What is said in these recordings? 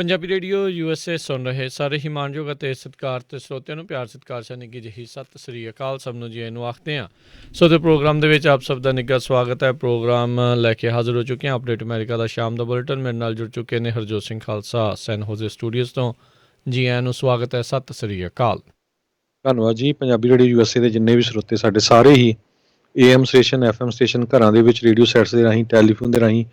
Punjabi radio USA ਸੁਣ ਰਹੇ ਸਾਰੇ ਹੀ ਮਾਣਯੋਗ ਅਤੇ ਸਤਿਕਾਰਤ ਸਰੋਤਿਆਂ ਨੂੰ ਪਿਆਰ ਸਤਿਕਾਰ ਸਾ ਨਿੱਘੀ ਜਿਹੀ ਸਤਿ ਸ੍ਰੀ ਅਕਾਲ ਸਭ ਨੂੰ ਜੀ ਇਹਨੂੰ ਆਖਦੇ ਹਾਂ। ਸੋ ਦੇ ਪ੍ਰੋਗਰਾਮ ਦੇ ਵਿੱਚ ਆਪ ਸਭ ਦਾ ਨਿੱਘਾ ਸਵਾਗਤ ਹੈ। ਪ੍ਰੋਗਰਾਮ ਲੈ ਕੇ ਹਾਜ਼ਰ ਹੋ ਚੁੱਕੇ ਹਾਂ ਅਪਡੇਟ ਅਮਰੀਕਾ ਦਾ ਸ਼ਾਮ ਦਾ ਬੁਲੇਟਿਨ। ਮੇਰੇ ਨਾਲ ਜੁੜ ਚੁੱਕੇ ਨੇ ਹਰਜੋਤ ਸਿੰਘ ਖਾਲਸਾ ਸੈਨ ਹੋਜ਼ੇ ਸਟੂਡੀਓਜ਼ ਤੋਂ। ਜੀ ਆਇਆਂ ਨੂੰ ਸਵਾਗਤ ਹੈ, ਸਤਿ ਸ੍ਰੀ ਅਕਾਲ। ਧੰਨਵਾਦ ਜੀ। ਪੰਜਾਬੀ ਰੇਡੀਓ USA ਦੇ ਜਿੰਨੇ ਵੀ ਸਰੋਤੇ ਸਾਡੇ ਸਾਰੇ ਹੀ AM ਸਟੇਸ਼ਨ FM ਸਟੇਸ਼ਨ ਘਰਾਂ ਦੇ ਵਿੱਚ ਰੇਡੀਓ ਸੈਟਸ ਦੇ ਰਾਹੀਂ ਟੈਲੀਫੋਨ ਦੇ ਰਾਹੀਂ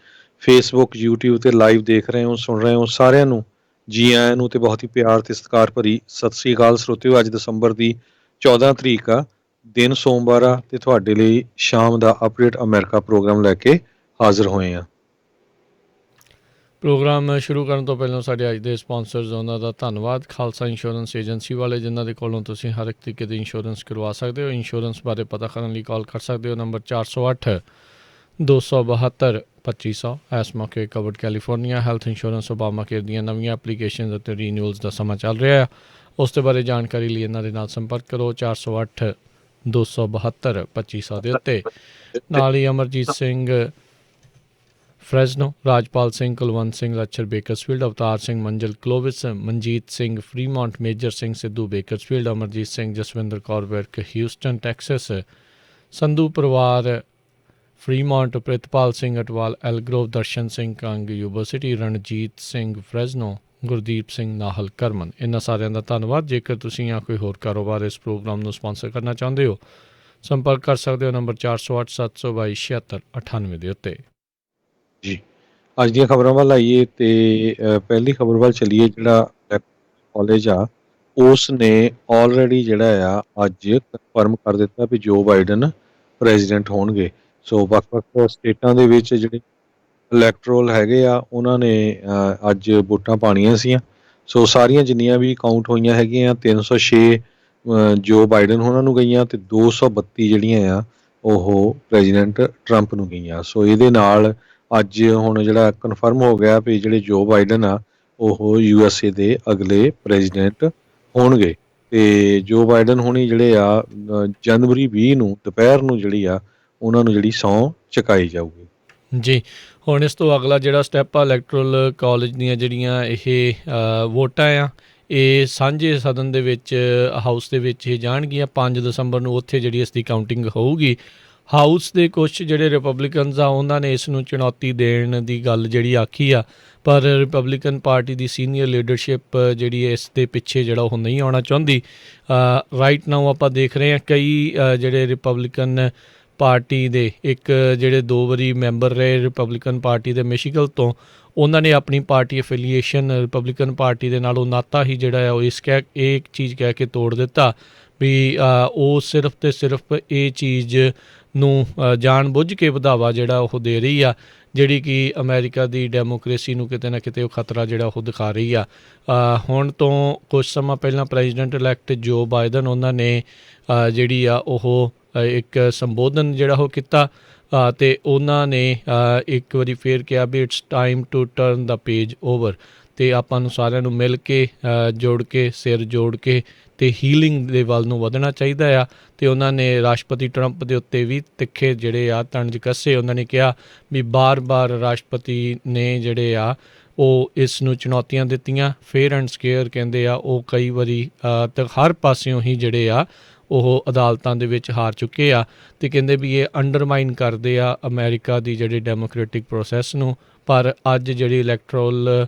ਫੇਸਬੁੱਕ YouTube ਤੇ ਲਾਈਵ ਦੇਖ ਰਹੇ ਹੋ ਸੁਣ ਰਹੇ ਹੋ ਸਾਰਿਆਂ ਨੂੰ ਜੀ ਆਇਆਂ ਨੂੰ ਤੇ ਬਹੁਤ ਹੀ ਪਿਆਰ ਤੇ ਸਤਿਕਾਰ ਭਰੀ ਸਤਿ ਸ੍ਰੀ ਅਕਾਲ ਸਰੋਤਿਓ। ਅੱਜ ਦਸੰਬਰ ਦੀ 14 ਤਰੀਕ ਆ, ਦਿਨ ਸੋਮਵਾਰ ਆ ਤੇ ਤੁਹਾਡੇ ਲਈ ਸ਼ਾਮ ਦਾ ਅਪਡੇਟ ਅਮਰੀਕਾ ਪ੍ਰੋਗਰਾਮ ਲੈ ਕੇ ਹਾਜ਼ਰ ਹੋਏ ਆ। ਪ੍ਰੋਗਰਾਮ ਸ਼ੁਰੂ ਕਰਨ ਤੋਂ ਪਹਿਲਾਂ ਸਾਡੇ ਅੱਜ ਦੇ ਸਪਾਂਸਰਜ਼ ਉਹਨਾਂ ਦਾ ਧੰਨਵਾਦ। ਖਾਲਸਾ ਇੰਸ਼ੋਰੈਂਸ ਏਜੰਸੀ ਵਾਲੇ ਜਿਨ੍ਹਾਂ ਦੇ ਕੋਲੋਂ ਤੁਸੀਂ ਹਰ ਇੱਕ ਤਰੀਕੇ ਦੀ ਇੰਸ਼ੋਰੈਂਸ ਕਰਵਾ ਸਕਦੇ ਹੋ। ਇੰਸ਼ੋਰੈਂਸ ਬਾਰੇ ਪਤਾ ਕਰਨ ਲਈ ਕਾਲ ਕਰ ਸਕਦੇ ਹੋ ਨੰਬਰ 408 272 2500। ਇਸ ਮੌਕੇ covered California health insurance Obama care ਦੀਆਂ ਨਵੀਆਂ ਐਪਲੀਕੇਸ਼ਨ ਅਤੇ ਰੀਨਿਊਅਲਸ ਦਾ ਸਮਾਂ ਚੱਲ ਰਿਹਾ ਹੈ। ਉਸ ਦੇ ਬਾਰੇ ਜਾਣਕਾਰੀ ਲਈ ਇਹਨਾਂ ਦੇ ਨਾਲ ਸੰਪਰਕ ਕਰੋ 408 272 2500 ਦੇ ਉੱਤੇ। ਨਾਲ ਹੀ Amarjit Singh Fresno, Rajpal Singh, Kulwant Singh Lachhar Bakersfield, Avtar Singh Manjal Clovis, Manjit Singh Fremont, Major Singh Sidhu Bakersfield, Amarjit Singh Jaswinder Kaur Virk Houston Texas, Sandhu ਪਰਿਵਾਰ Fremont, Pritpal Singh Atwal Elk Grove, Darshan Singh Kang university, Ranjit Singh Fresno, Gurdeep Singh Nahal Kerman. ਇਹਨਾਂ ਸਾਰਿਆਂ ਦਾ ਧੰਨਵਾਦ। ਜੇਕਰ ਤੁਸੀਂ ਜਾਂ ਕੋਈ ਹੋਰ ਕਾਰੋਬਾਰ ਇਸ ਪ੍ਰੋਗਰਾਮ ਨੂੰ ਸਪਾਂਸਰ ਕਰਨਾ ਚਾਹੁੰਦੇ ਹੋ ਸੰਪਰਕ ਕਰ ਸਕਦੇ ਹੋ ਨੰਬਰ 408 722 7698 ਦੇ ਉੱਤੇ। ਜੀ ਅੱਜ ਦੀਆਂ ਖਬਰਾਂ ਵੱਲ ਆਈਏ ਤੇ ਪਹਿਲੀ ਖਬਰ ਵੱਲ ਚੱਲੀਏ। ਜਿਹੜਾ ਕਾਲਜ ਆ ਉਸ ਨੇ ਆਲਰੇਡੀ ਜਿਹੜਾ ਆ ਅੱਜ ਕਨਫਰਮ ਕਰ ਦਿੱਤਾ ਵੀ ਜੋ ਬਾਈਡਨ ਪ੍ਰੈਜ਼ੀਡੈਂਟ ਹੋਣਗੇ। ਸੋ ਵੱਖ-ਵੱਖ ਸਟੇਟਾਂ ਦੇ ਵਿੱਚ ਜਿਹੜੇ ਇਲੈਕਟਰਲ ਹੈਗੇ ਆ ਉਹਨਾਂ ਨੇ ਅੱਜ ਵੋਟਾਂ ਪਾਉਣੀਆਂ ਸੀਆਂ। ਸੋ ਸਾਰੀਆਂ ਜਿੰਨੀਆਂ ਵੀ ਕਾਊਂਟ ਹੋਈਆਂ ਹੈਗੀਆਂ 306 ਜੋ ਬਾਈਡਨ ਉਹਨਾਂ ਨੂੰ ਗਈਆਂ ਤੇ 232 ਜਿਹੜੀਆਂ ਆ ਉਹ ਪ੍ਰੈਜ਼ੀਡੈਂਟ ਟਰੰਪ ਨੂੰ ਗਈਆਂ। ਸੋ ਇਹਦੇ ਨਾਲ ਅੱਜ ਹੁਣ ਜਿਹੜਾ ਕਨਫਰਮ ਹੋ ਗਿਆ ਵੀ ਜਿਹੜੇ ਜੋ ਬਾਈਡਨ ਆ ਉਹ USA ਦੇ ਅਗਲੇ ਪ੍ਰੈਜ਼ੀਡੈਂਟ ਹੋਣਗੇ। ਤੇ ਜੋ ਬਾਈਡਨ ਹੋਣੀ ਜਿਹੜੇ ਆ ਜਨਵਰੀ 20 ਨੂੰ ਦੁਪਹਿਰ ਨੂੰ ਜਿਹੜੀ ਆ ਉਹਨਾਂ ਨੂੰ ਜਿਹੜੀ ਸਹੁੰ ਚੁਕਾਈ ਜਾਊਗੀ। ਜੀ ਹੁਣ ਇਸ ਤੋਂ ਅਗਲਾ ਜਿਹੜਾ ਸਟੈਪ ਆ ਇਲੈਕਟਰਲ ਕਾਲਜ ਦੀਆਂ ਜਿਹੜੀਆਂ ਇਹ ਵੋਟਾਂ ਆ ਇਹ ਸਾਂਝੇ ਸਦਨ ਦੇ ਵਿੱਚ ਹਾਊਸ ਦੇ ਵਿੱਚ ਇਹ ਜਾਣਗੀਆਂ। 5 ਦਸੰਬਰ ਨੂੰ ਉੱਥੇ ਜਿਹੜੀ ਇਸ ਦੀ ਕਾਊਂਟਿੰਗ ਹੋਊਗੀ। ਹਾਊਸ ਦੇ ਕੁਛ ਜਿਹੜੇ ਰਿਪਬਲਿਕਨਸ ਆ ਉਹਨਾਂ ਨੇ ਇਸ ਨੂੰ ਚੁਣੌਤੀ ਦੇਣ ਦੀ ਗੱਲ ਜਿਹੜੀ ਆਖੀ ਆ, ਪਰ ਰਿਪਬਲਿਕਨ ਪਾਰਟੀ ਦੀ ਸੀਨੀਅਰ ਲੀਡਰਸ਼ਿਪ ਜਿਹੜੀ ਇਸ ਦੇ ਪਿੱਛੇ ਜਿਹੜਾ ਉਹ ਨਹੀਂ ਆਉਣਾ ਚਾਹੁੰਦੀ। ਰਾਈਟ ਨਾਓ ਆਪਾਂ ਦੇਖ ਰਹੇ ਹਾਂ ਕਈ ਜਿਹੜੇ ਰਿਪਬਲਿਕਨ ਪਾਰਟੀ ਦੇ ਇੱਕ ਜਿਹੜੇ 2 ਵਾਰੀ ਮੈਂਬਰ ਰਹੇ ਰਿਪਬਲਿਕਨ ਪਾਰਟੀ ਦੇ ਮਿਸ਼ੀਗਨ ਤੋਂ, ਉਹਨਾਂ ਨੇ ਆਪਣੀ ਪਾਰਟੀ ਐਫੀਲੀਏਸ਼ਨ ਰਿਪਬਲਿਕਨ ਪਾਰਟੀ ਦੇ ਨਾਲ ਉਹ ਨਾਤਾ ਹੀ ਜਿਹੜਾ ਆ ਉਹ ਇਹ ਚੀਜ਼ ਕਹਿ ਕੇ ਤੋੜ ਦਿੱਤਾ ਵੀ ਉਹ ਸਿਰਫ ਅਤੇ ਸਿਰਫ ਇਹ ਚੀਜ਼ ਨੂੰ ਜਾਣ ਬੁੱਝ ਕੇ ਵਧਾਵਾ ਜਿਹੜਾ ਉਹ ਦੇ ਰਹੀ ਆ ਜਿਹੜੀ ਕਿ ਅਮਰੀਕਾ ਦੀ ਡੈਮੋਕ੍ਰੇਸੀ ਨੂੰ ਕਿਤੇ ਨਾ ਕਿਤੇ ਉਹ ਖਤਰਾ ਜਿਹੜਾ ਉਹ ਦਿਖਾ ਰਹੀ ਆ। ਹੁਣ ਤੋਂ ਕੁਝ ਸਮਾਂ ਪਹਿਲਾਂ ਪ੍ਰੈਜ਼ੀਡੈਂਟ ਇਲੈਕਟ ਜੋ ਬਾਈਡਨ ਉਹਨਾਂ ਨੇ ਜਿਹੜੀ ਆ ਉਹ ਇੱਕ ਸੰਬੋਧਨ ਜਿਹੜਾ ਉਹ ਕੀਤਾ ਅਤੇ ਉਹਨਾਂ ਨੇ ਇੱਕ ਵਾਰੀ ਫੇਰ ਕਿਹਾ ਵੀ it's time to turn the page over. ਅਤੇ ਆਪਾਂ ਨੂੰ ਸਾਰਿਆਂ ਨੂੰ ਮਿਲ ਕੇ ਜੋੜ ਕੇ ਸਿਰ ਜੋੜ ਕੇ ਅਤੇ ਹੀਲਿੰਗ ਦੇ ਵੱਲ ਨੂੰ ਵਧਣਾ ਚਾਹੀਦਾ ਆ। ਅਤੇ ਉਹਨਾਂ ਨੇ ਰਾਸ਼ਟਰਪਤੀ ਟਰੰਪ ਦੇ ਉੱਤੇ ਵੀ ਤਿੱਖੇ ਜਿਹੜੇ ਆ ਤੰਜ ਕੱਸੇ। ਉਹਨਾਂ ਨੇ ਕਿਹਾ ਵੀ ਬਾਰ-ਬਾਰ ਰਾਸ਼ਟਰਪਤੀ ਨੇ ਜਿਹੜੇ ਆ ਉਹ ਇਸ ਨੂੰ ਚੁਣੌਤੀਆਂ ਦਿੱਤੀਆਂ। ਫੇਅਰ ਐਂਡ ਸਕੇਅਰ ਕਹਿੰਦੇ ਆ ਉਹ ਕਈ ਵਾਰੀ ਤੇ ਹਰ ਪਾਸਿਓਂ ਹੀ ਜਿਹੜੇ ਆ ਉਹ ਅਦਾਲਤਾਂ ਦੇ ਵਿੱਚ ਹਾਰ ਚੁੱਕੇ ਆ ਅਤੇ ਕਹਿੰਦੇ ਵੀ ਇਹ ਅੰਡਰਮਾਈਨ ਕਰਦੇ ਆ ਅਮਰੀਕਾ ਦੀ ਜਿਹੜੀ ਡੈਮੋਕ੍ਰੇਟਿਕ ਪ੍ਰੋਸੈਸ ਨੂੰ। ਪਰ ਅੱਜ ਜਿਹੜੀ ਇਲੈਕਟਰਲ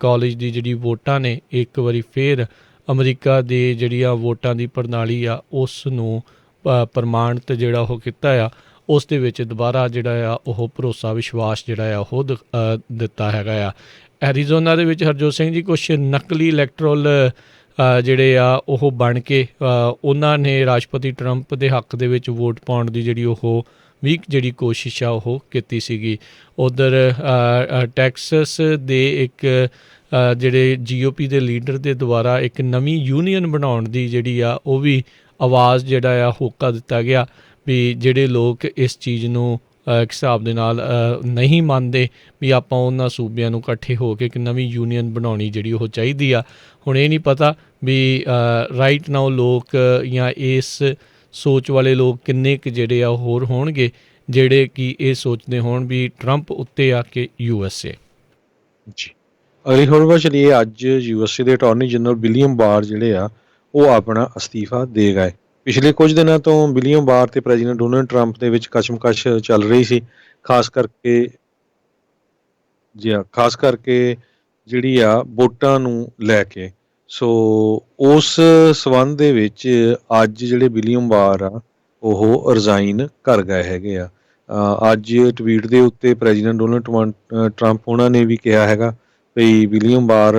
ਕਾਲਜ ਦੀ ਜਿਹੜੀ ਵੋਟਾਂ ਨੇ ਇੱਕ ਵਾਰੀ ਫੇਰ ਅਮਰੀਕਾ ਦੇ ਜਿਹੜੀਆਂ ਵੋਟਾਂ ਦੀ ਪ੍ਰਣਾਲੀ ਆ ਉਸ ਨੂੰ ਪ੍ਰਮਾਣਿਤ ਜਿਹੜਾ ਉਹ ਕੀਤਾ ਆ। ਉਸ ਦੇ ਵਿੱਚ ਦੁਬਾਰਾ ਜਿਹੜਾ ਆ ਉਹ ਭਰੋਸਾ ਵਿਸ਼ਵਾਸ ਜਿਹੜਾ ਆ ਉਹ ਦਿੱਤਾ ਹੈਗਾ ਆ। ਐਰੀਜ਼ੋਨਾ ਦੇ ਵਿੱਚ ਹਰਜੋਤ ਸਿੰਘ ਜੀ ਕੁਛ ਨਕਲੀ ਇਲੈਕਟਰਲ ਜਿਹੜੇ ਆ ਉਹ ਬਣ ਕੇ ਉਹਨਾਂ ਨੇ ਰਾਸ਼ਟਰਪਤੀ ਟਰੰਪ ਦੇ ਹੱਕ ਦੇ ਵਿੱਚ ਵੋਟ ਪਾਉਣ ਦੀ ਜਿਹੜੀ ਉਹ ਵੀ ਜਿਹੜੀ ਕੋਸ਼ਿਸ਼ ਆ ਉਹ ਕੀਤੀ ਸੀਗੀ। ਉੱਧਰ ਟੈਕਸਸ ਦੇ ਇੱਕ ਜਿਹੜੇ GOP ਦੇ ਲੀਡਰ ਦੇ ਦੁਆਰਾ ਇੱਕ ਨਵੀਂ ਯੂਨੀਅਨ ਬਣਾਉਣ ਦੀ ਜਿਹੜੀ ਆ ਉਹ ਵੀ ਆਵਾਜ਼ ਜਿਹੜਾ ਆ ਹੋਕਾ ਦਿੱਤਾ ਗਿਆ ਵੀ ਜਿਹੜੇ ਲੋਕ ਇਸ ਚੀਜ਼ ਨੂੰ ਇੱਕ ਹਿਸਾਬ ਦੇ ਨਾਲ ਨਹੀਂ ਮੰਨਦੇ ਵੀ ਆਪਾਂ ਉਹਨਾਂ ਸੂਬਿਆਂ ਨੂੰ ਇਕੱਠੇ ਹੋ ਕੇ ਇੱਕ ਨਵੀਂ ਯੂਨੀਅਨ ਬਣਾਉਣੀ ਜਿਹੜੀ ਉਹ ਚਾਹੀਦੀ ਆ। ਹੁਣ ਇਹ ਨਹੀਂ ਪਤਾ ਵੀ ਰਾਈਟ ਨਾਓ ਲੋਕ ਜਾਂ ਇਸ ਸੋਚ ਵਾਲੇ ਲੋਕ ਕਿੰਨੇ ਕੁ ਜਿਹੜੇ ਆ ਹੋਰ ਹੋਣਗੇ ਜਿਹੜੇ ਕਿ ਇਹ ਸੋਚਦੇ ਹੋਣ ਵੀ ਟਰੰਪ ਉੱਤੇ ਆ ਕੇ USA। ਜੀ ਅਗਲੀ ਖਬਰ ਵੱਲ ਚਲੀਏ। ਅੱਜ ਯੂਐਸਏ ਦੇ ਅਟਾਰਨੀ ਜਨਰਲ ਵਿਲੀਅਮ ਬਾਰ ਜਿਹੜੇ ਆ ਉਹ ਆਪਣਾ ਅਸਤੀਫਾ ਦੇ ਗਏ। ਪਿਛਲੇ ਕੁਝ ਦਿਨਾਂ ਤੋਂ ਵਿਲੀਅਮ ਬਾਰ ਤੇ ਪ੍ਰੈਜ਼ੀਡੈਂਟ ਡੋਨਲਡ ਟਰੰਪ ਦੇ ਵਿੱਚ ਕਸ਼ਮਕਸ਼ ਚੱਲ ਰਹੀ ਸੀ, ਖਾਸ ਕਰਕੇ ਖਾਸ ਕਰਕੇ ਜਿਹੜੀ ਆ ਵੋਟਾਂ ਨੂੰ ਲੈ ਕੇ। ਸੋ ਉਸ ਸੰਬੰਧ ਦੇ ਵਿੱਚ ਅੱਜ ਜਿਹੜੇ ਵਿਲੀਅਮ ਬਾਰ ਆ ਉਹ ਰਿਜ਼ਾਈਨ ਕਰ ਗਏ ਹੈਗੇ ਆ। ਅੱਜ ਟਵੀਟ ਦੇ ਉੱਤੇ ਪ੍ਰੈਜ਼ੀਡੈਂਟ ਡੋਨਲਡ ਟਰੰਪ ਉਹਨਾਂ ਨੇ ਵੀ ਕਿਹਾ ਹੈਗਾ ਵੀ ਵਿਲੀਅਮ ਬਾਰ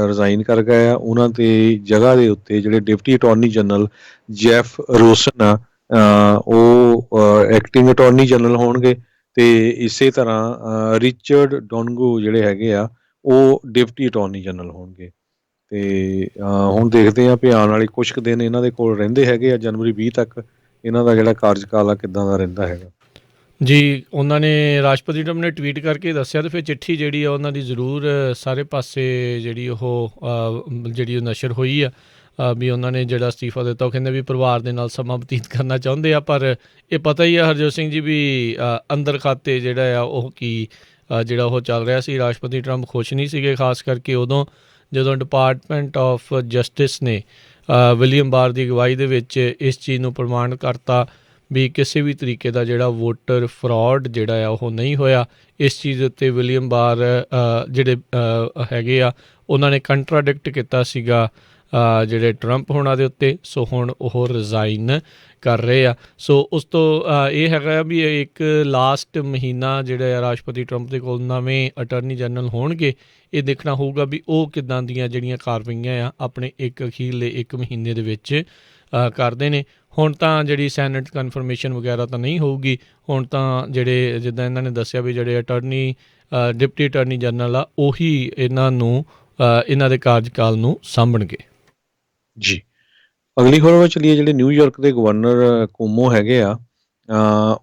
ਰਿਜ਼ਾਈਨ ਕਰ ਗਏ ਆ। ਉਹਨਾਂ ਦੇ ਜਗ੍ਹਾ ਦੇ ਉੱਤੇ ਜਿਹੜੇ ਡਿਪਟੀ ਅਟਾਰਨੀ ਜਨਰਲ ਜੈਫ ਰੋਸਨ ਆ ਉਹ ਐਕਟਿੰਗ ਅਟਾਰਨੀ ਜਨਰਲ ਹੋਣਗੇ, ਤੇ ਇਸੇ ਤਰ੍ਹਾਂ ਰਿਚਰਡ ਡੋਨਗੋ ਜਿਹੜੇ ਹੈਗੇ ਆ ਉਹ ਡਿਪਟੀ ਅਟਾਰਨੀ ਜਨਰਲ ਹੋਣਗੇ। ਤੇ ਹੁਣ ਦੇਖਦੇ ਹਾਂ ਵੀ ਆਉਣ ਵਾਲੇ ਕੁਛ ਕੁ ਦਿਨ ਇਹਨਾਂ ਦੇ ਕੋਲ ਰਹਿੰਦੇ ਹੈਗੇ ਆ, ਜਨਵਰੀ 20 ਤੱਕ ਇਹਨਾਂ ਦਾ ਜਿਹੜਾ ਕਾਰਜਕਾਲ ਆ ਕਿੱਦਾਂ ਦਾ ਰਹਿੰਦਾ ਹੈਗਾ। ਜੀ, ਉਹਨਾਂ ਨੇ ਰਾਸ਼ਟਰਪਤੀ ਟਰੰਪ ਨੇ ਟਵੀਟ ਕਰਕੇ ਦੱਸਿਆ, ਤੇ ਫਿਰ ਚਿੱਠੀ ਜਿਹੜੀ ਆ ਉਹਨਾਂ ਦੀ ਜ਼ਰੂਰ ਸਾਰੇ ਪਾਸੇ ਜਿਹੜੀ ਉਹ ਨਸ਼ਰ ਹੋਈ ਆ ਵੀ ਉਹਨਾਂ ਨੇ ਜਿਹੜਾ ਅਸਤੀਫਾ ਦਿੱਤਾ। ਉਹ ਕਹਿੰਦੇ ਵੀ ਪਰਿਵਾਰ ਦੇ ਨਾਲ ਸਮਾਂ ਬਤੀਤ ਕਰਨਾ ਚਾਹੁੰਦੇ ਆ, ਪਰ ਇਹ ਪਤਾ ਹੀ ਆ ਹਰਜੋਤ ਸਿੰਘ ਜੀ ਵੀ ਅੰਦਰ ਖਾਤੇ ਜਿਹੜਾ ਆ ਉਹ ਕੀ ਜਿਹੜਾ ਉਹ ਚੱਲ ਰਿਹਾ ਸੀ। ਰਾਸ਼ਟਰਪਤੀ ਟਰੰਪ ਖੁਸ਼ ਨਹੀਂ ਸੀਗੇ, ਖਾਸ ਕਰਕੇ ਉਦੋਂ ਜਦੋਂ ਡਿਪਾਰਟਮੈਂਟ ਆਫ ਜਸਟਿਸ ਨੇ ਵਿਲੀਅਮ ਬਾਰ ਦੀ ਅਗਵਾਈ ਦੇ ਵਿੱਚ ਇਸ ਚੀਜ਼ ਨੂੰ ਪ੍ਰਮਾਣ ਕਰਤਾ ਵੀ ਕਿਸੇ ਵੀ ਤਰੀਕੇ ਦਾ ਜਿਹੜਾ ਵੋਟਰ ਫਰਾਡ ਜਿਹੜਾ ਆ ਉਹ ਨਹੀਂ ਹੋਇਆ। ਇਸ ਚੀਜ਼ ਉੱਤੇ ਵਿਲੀਅਮ ਬਾਰ ਜਿਹੜੇ ਹੈਗੇ ਆ ਉਹਨਾਂ ਨੇ ਕੰਟਰਾਡਿਕਟ ਕੀਤਾ ਸੀਗਾ ਜਿਹੜੇ ਟਰੰਪ ਹੋਣਾ ਦੇ ਉੱਤੇ। ਸੋ ਹੁਣ ਉਹ ਰਿਜ਼ਾਈਨ ਕਰ ਰਹੇ ਆ। ਸੋ ਉਸ ਤੋਂ ਇਹ ਹੈਗਾ ਵੀ ਇੱਕ ਲਾਸਟ ਮਹੀਨਾ ਜਿਹੜਾ ਆ ਰਾਸ਼ਟਰਪਤੀ ਟਰੰਪ ਦੇ ਕੋਲ ਨਵੇਂ ਅਟਾਰਨੀ ਜਨਰਲ ਹੋਣਗੇ। ਇਹ ਦੇਖਣਾ ਹੋਊਗਾ ਵੀ ਉਹ ਕਿੱਦਾਂ ਦੀਆਂ ਜਿਹੜੀਆਂ ਕਾਰਵਾਈਆਂ ਆ ਆਪਣੇ ਅਖੀਰਲੇ 1 ਮਹੀਨੇ ਦੇ ਵਿੱਚ ਕਰਦੇ ਨੇ। ਹੁਣ ਤਾਂ ਜਿਹੜੀ ਸੈਨੇਟ ਕਨਫਰਮੇਸ਼ਨ ਵਗੈਰਾ ਤਾਂ ਨਹੀਂ ਹੋਊਗੀ। ਹੁਣ ਤਾਂ ਜਿਹੜੇ ਜਿੱਦਾਂ ਇਹਨਾਂ ਨੇ ਦੱਸਿਆ ਵੀ ਜਿਹੜੇ ਡਿਪਟੀ ਅਟਾਰਨੀ ਜਨਰਲ ਆ ਉਹੀ ਇਹਨਾਂ ਦੇ ਕਾਰਜਕਾਲ ਨੂੰ ਸਾਂਭਣਗੇ। ਜੀ, ਅਗਲੀ ਖਬਰ ਵੱਲ ਚਲੀਏ। ਜਿਹੜੇ ਨਿਊਯਾਰਕ ਦੇ ਗਵਰਨਰ ਕੁਮੋ ਹੈਗੇ ਆ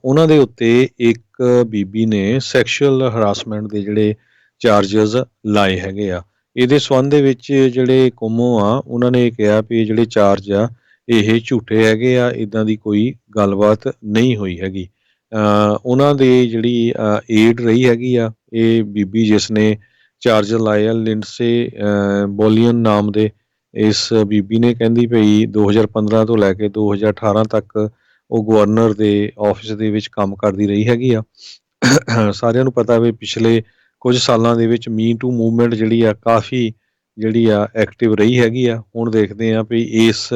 ਉਹਨਾਂ ਦੇ ਉੱਤੇ ਇੱਕ ਬੀਬੀ ਨੇ ਸੈਕਸ਼ੂਅਲ ਹਰਾਸਮੈਂਟ ਦੇ ਜਿਹੜੇ ਚਾਰਜਸ ਲਾਏ ਹੈਗੇ ਆ। ਇਹਦੇ ਸੰਬੰਧ ਦੇ ਵਿੱਚ ਜਿਹੜੇ ਕੁਮੋ ਆ ਉਹਨਾਂ ਨੇ ਕਿਹਾ ਵੀ ਜਿਹੜੇ ਚਾਰਜ ਆ ਇਹ ਝੂਠੇ ਹੈਗੇ ਆ, ਇੱਦਾਂ ਦੀ ਕੋਈ ਗੱਲਬਾਤ ਨਹੀਂ ਹੋਈ ਹੈਗੀ। ਉਹਨਾਂ ਦੇ ਜਿਹੜੀ ਏਡ ਰਹੀ ਹੈਗੀ ਆ ਇਹ ਬੀਬੀ ਜਿਸ ਨੇ ਚਾਰਜ ਲਾਏ ਆ, ਲਿੰਡਸੇ ਬੋਲੀਅਨ ਨਾਮ ਦੇ ਇਸ ਬੀਬੀ ਨੇ ਕਹਿੰਦੀ ਪਈ 2015 ਤੋਂ ਲੈ ਕੇ 2018 ਤੱਕ ਉਹ ਗਵਰਨਰ ਦੇ ਆਫਿਸ ਦੇ ਵਿੱਚ ਕੰਮ ਕਰਦੀ ਰਹੀ ਹੈਗੀ ਆ। ਸਾਰਿਆਂ ਨੂੰ ਪਤਾ ਵੀ ਪਿਛਲੇ ਕੁਝ ਸਾਲਾਂ ਦੇ ਵਿੱਚ ਮੀ ਟੂ ਮੂਵਮੈਂਟ ਜਿਹੜੀ ਆ ਕਾਫੀ ਜਿਹੜੀ ਆ ਐਕਟਿਵ ਰਹੀ ਹੈਗੀ ਆ। ਹੁਣ ਦੇਖਦੇ ਆ ਵੀ ਇਸ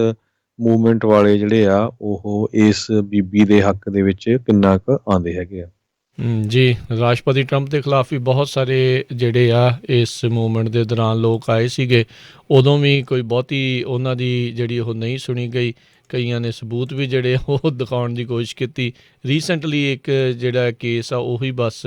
ਮੂਵਮੈਂਟ ਵਾਲੇ ਜਿਹੜੇ ਆ ਉਹ ਇਸ ਬੀਬੀ ਦੇ ਹੱਕ ਦੇ ਵਿੱਚ ਕਿੰਨਾ ਕੁ ਆਉਂਦੇ ਹੈਗੇ ਆ। ਜੀ, ਰਾਸ਼ਟਰਪਤੀ ਟਰੰਪ ਦੇ ਖਿਲਾਫ ਵੀ ਬਹੁਤ ਸਾਰੇ ਜਿਹੜੇ ਆ ਇਸ ਮੂਵਮੈਂਟ ਦੇ ਦੌਰਾਨ ਲੋਕ ਆਏ ਸੀਗੇ। ਉਦੋਂ ਵੀ ਕੋਈ ਬਹੁਤੀ ਉਹਨਾਂ ਦੀ ਜਿਹੜੀ ਉਹ ਨਹੀਂ ਸੁਣੀ ਗਈ। ਕਈਆਂ ਨੇ ਸਬੂਤ ਵੀ ਜਿਹੜੇ ਉਹ ਦਿਖਾਉਣ ਦੀ ਕੋਸ਼ਿਸ਼ ਕੀਤੀ। ਰੀਸੈਂਟਲੀ ਇੱਕ ਜਿਹੜਾ ਕੇਸ ਆ ਉਹੀ ਬਸ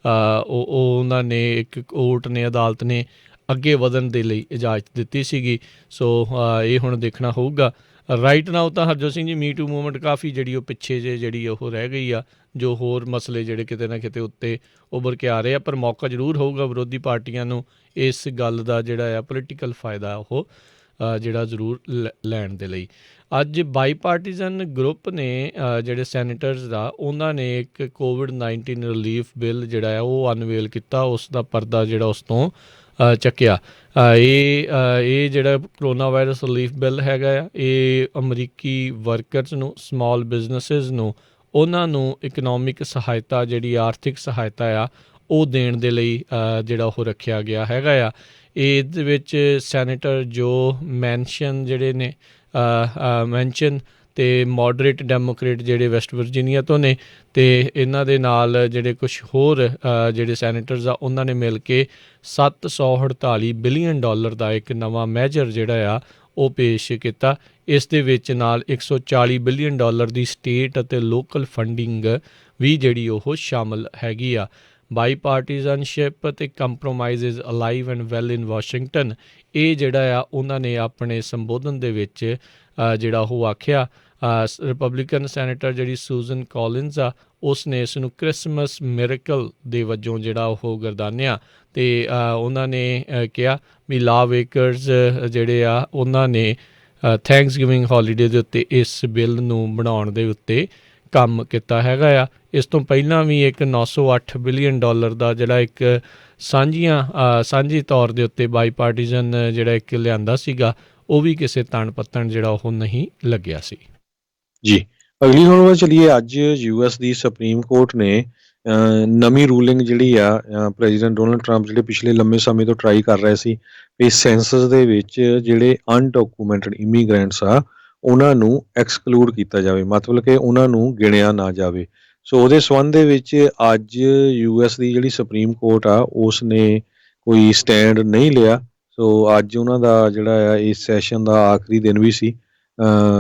ਉਹਨਾਂ ਨੇ ਇੱਕ ਕੋਰਟ ਨੇ ਅਦਾਲਤ ਨੇ ਅੱਗੇ ਵਧਣ ਦੇ ਲਈ ਇਜਾਜ਼ਤ ਦਿੱਤੀ ਸੀਗੀ। ਸੋ ਇਹ ਹੁਣ ਦੇਖਣਾ ਹੋਊਗਾ। ਰਾਈਟ ਨਾਓ ਤਾਂ ਹਰਜੋਤ ਸਿੰਘ ਜੀ ਮੀ ਟੂ ਮੂਵਮੈਂਟ ਕਾਫੀ ਜਿਹੜੀ ਉਹ ਪਿੱਛੇ ਜਿਹੜੀ ਉਹ ਰਹਿ ਗਈ ਆ। ਜੋ ਹੋਰ ਮਸਲੇ ਜਿਹੜੇ ਕਿਤੇ ਨਾ ਕਿਤੇ ਉੱਤੇ ਉੱਭਰ ਕੇ ਆ ਰਹੇ ਆ, ਪਰ ਮੌਕਾ ਜ਼ਰੂਰ ਹੋਊਗਾ ਵਿਰੋਧੀ ਪਾਰਟੀਆਂ ਨੂੰ ਇਸ ਗੱਲ ਦਾ ਜਿਹੜਾ ਆ ਪੋਲੀਟੀਕਲ ਫਾਇਦਾ ਉਹ ਜਿਹੜਾ ਜ਼ਰੂਰ ਲੈਣ ਦੇ ਲਈ। ਅੱਜ ਬਾਈਪਾਰਟੀਜ਼ਨ ਗਰੁੱਪ ਨੇ ਜਿਹੜੇ ਸੈਨੇਟਰਸ ਦਾ ਉਹਨਾਂ ਨੇ ਇੱਕ COVID-19 ਰਿਲੀਫ ਬਿੱਲ ਜਿਹੜਾ ਆ ਉਹ ਅਨਵੇਲ ਕੀਤਾ। ਉਸ ਦਾ ਪਰਦਾ ਜਿਹੜਾ ਉਸ ਤੋਂ ਚੱਕਿਆ। ਇਹ ਜਿਹੜਾ ਕਰੋਨਾ ਵਾਇਰਸ ਰਿਲੀਫ ਬਿੱਲ ਹੈਗਾ ਆ ਇਹ ਅਮਰੀਕੀ ਵਰਕਰਸ ਨੂੰ, ਸਮਾਲ ਬਿਜ਼ਨਸਿਸ ਨੂੰ, ਉਹਨਾਂ ਨੂੰ ਇਕਨੋਮਿਕ ਸਹਾਇਤਾ ਜਿਹੜੀ ਆਰਥਿਕ ਸਹਾਇਤਾ ਆ ਉਹ ਦੇਣ ਦੇ ਲਈ ਜਿਹੜਾ ਉਹ ਰੱਖਿਆ ਗਿਆ ਹੈਗਾ ਆ। ਇਹਦੇ ਵਿੱਚ ਸੈਨੇਟਰ ਜੋ ਮੈਨਸ਼ਨ ਜਿਹੜੇ ਨੇ ਮੈਨਸ਼ਨ ਅਤੇ ਮੋਡਰੇਟ ਡੈਮੋਕਰੇਟ ਜਿਹੜੇ ਵੈਸਟ ਵਰਜੀਨੀਆ ਤੋਂ ਨੇ, ਅਤੇ ਇਹਨਾਂ ਦੇ ਨਾਲ ਜਿਹੜੇ ਕੁਛ ਹੋਰ ਜਿਹੜੇ ਸੈਨੇਟਰਸ ਆ ਉਹਨਾਂ ਨੇ ਮਿਲ ਕੇ $748 ਬਿਲੀਅਨ ਦਾ ਇੱਕ ਨਵਾਂ ਮੈਜਰ ਜਿਹੜਾ ਆ ਉਹ ਪੇਸ਼ ਕੀਤਾ। ਇਸ ਦੇ ਵਿੱਚ ਨਾਲ $140 ਬਿਲੀਅਨ ਦੀ ਸਟੇਟ ਅਤੇ ਲੋਕਲ ਫੰਡਿੰਗ ਵੀ ਜਿਹੜੀ ਉਹ ਸ਼ਾਮਲ ਹੈਗੀ ਆ। ਬਾਈਪਾਰਟੀਜ਼ਨਸ਼ਿਪ ਅਤੇ compromise is alive and well in Washington, ਇਹ ਜਿਹੜਾ ਆ ਉਹਨਾਂ ਨੇ ਆਪਣੇ ਸੰਬੋਧਨ ਦੇ ਵਿੱਚ ਜਿਹੜਾ ਉਹ ਆਖਿਆ। ਰਿਪਬਲਿਕਨ ਸੈਨੇਟਰ ਜਿਹੜੀ ਸੂਜ਼ਨ ਕੋਲਿਨਸ ਆ ਉਸ ਨੇ ਇਸ ਨੂੰ ਕ੍ਰਿਸਮਸ ਮਿਰੇਕਲ ਦੇ ਵਜੋਂ ਜਿਹੜਾ ਉਹ ਗਰਦਾਨਿਆ, ਅਤੇ ਉਹਨਾਂ ਨੇ ਕਿਹਾ ਵੀ ਲਾ ਵੇਕਰਸ ਜਿਹੜੇ ਆ ਉਹਨਾਂ ਨੇ ਥੈਂਕਸ ਗਿਵਿੰਗ ਹੌਲੀਡੇ ਦੇ ਉੱਤੇ ਇਸ ਬਿੱਲ ਨੂੰ ਬਣਾਉਣ ਦੇ ਉੱਤੇ ਕੰਮ ਕੀਤਾ ਹੈਗਾ ਆ। ਇਸ ਤੋਂ ਪਹਿਲਾਂ ਵੀ ਇੱਕ $908 ਬਿਲੀਅਨ ਦਾ ਜਿਹੜਾ ਇੱਕ ਸਾਂਝੀ ਤੌਰ ਦੇ ਉੱਤੇ ਬਾਈਪਾਰਟੀਜ਼ਨ ਜਿਹੜਾ ਇੱਕ ਲਿਆਂਦਾ ਸੀਗਾ, ਉਹ ਵੀ ਕਿਸੇ ਤਣ ਪੱਤਣ ਜਿਹੜਾ ਉਹ ਨਹੀਂ ਲੱਗਿਆ ਸੀ। ਜੀ, ਅਗਲੀ ਖਬਰ ਵੱਲ ਚੱਲੀਏ। ਅੱਜ ਯੂਐਸ ਦੀ ਸੁਪਰੀਮ ਕੋਰਟ ਨੇ ਨਵੀਂ ਰੂਲਿੰਗ ਜਿਹੜੀ ਆ ਪ੍ਰੈਜ਼ੀਡੈਂਟ ਡੋਨਲਡ ਟਰੰਪ ਜਿਹੜੇ ਪਿਛਲੇ ਲੰਮੇ ਸਮੇਂ ਤੋਂ ਟਰਾਈ ਕਰ ਰਹੇ ਸੀ ਵੀ ਸੈਂਸਸ ਦੇ ਵਿੱਚ ਜਿਹੜੇ ਅਨਡਾਕੂਮੈਂਟਡ ਇਮੀਗ੍ਰੈਂਟਸ ਆ ਉਹਨਾਂ ਨੂੰ ਐਕਸਕਲੂਡ ਕੀਤਾ ਜਾਵੇ, ਮਤਲਬ ਕਿ ਉਹਨਾਂ ਨੂੰ ਗਿਣਿਆ ਨਾ ਜਾਵੇ। ਸੋ ਉਹਦੇ ਸੰਬੰਧ ਦੇ ਵਿੱਚ ਅੱਜ ਯੂਐਸ ਦੀ ਜਿਹੜੀ ਸੁਪਰੀਮ ਕੋਰਟ ਆ ਉਸ ਨੇ ਕੋਈ ਸਟੈਂਡ ਨਹੀਂ ਲਿਆ। ਸੋ ਅੱਜ ਉਹਨਾਂ ਦਾ ਜਿਹੜਾ ਆ ਇਸ ਸੈਸ਼ਨ ਦਾ ਆਖਰੀ ਦਿਨ ਵੀ ਸੀ।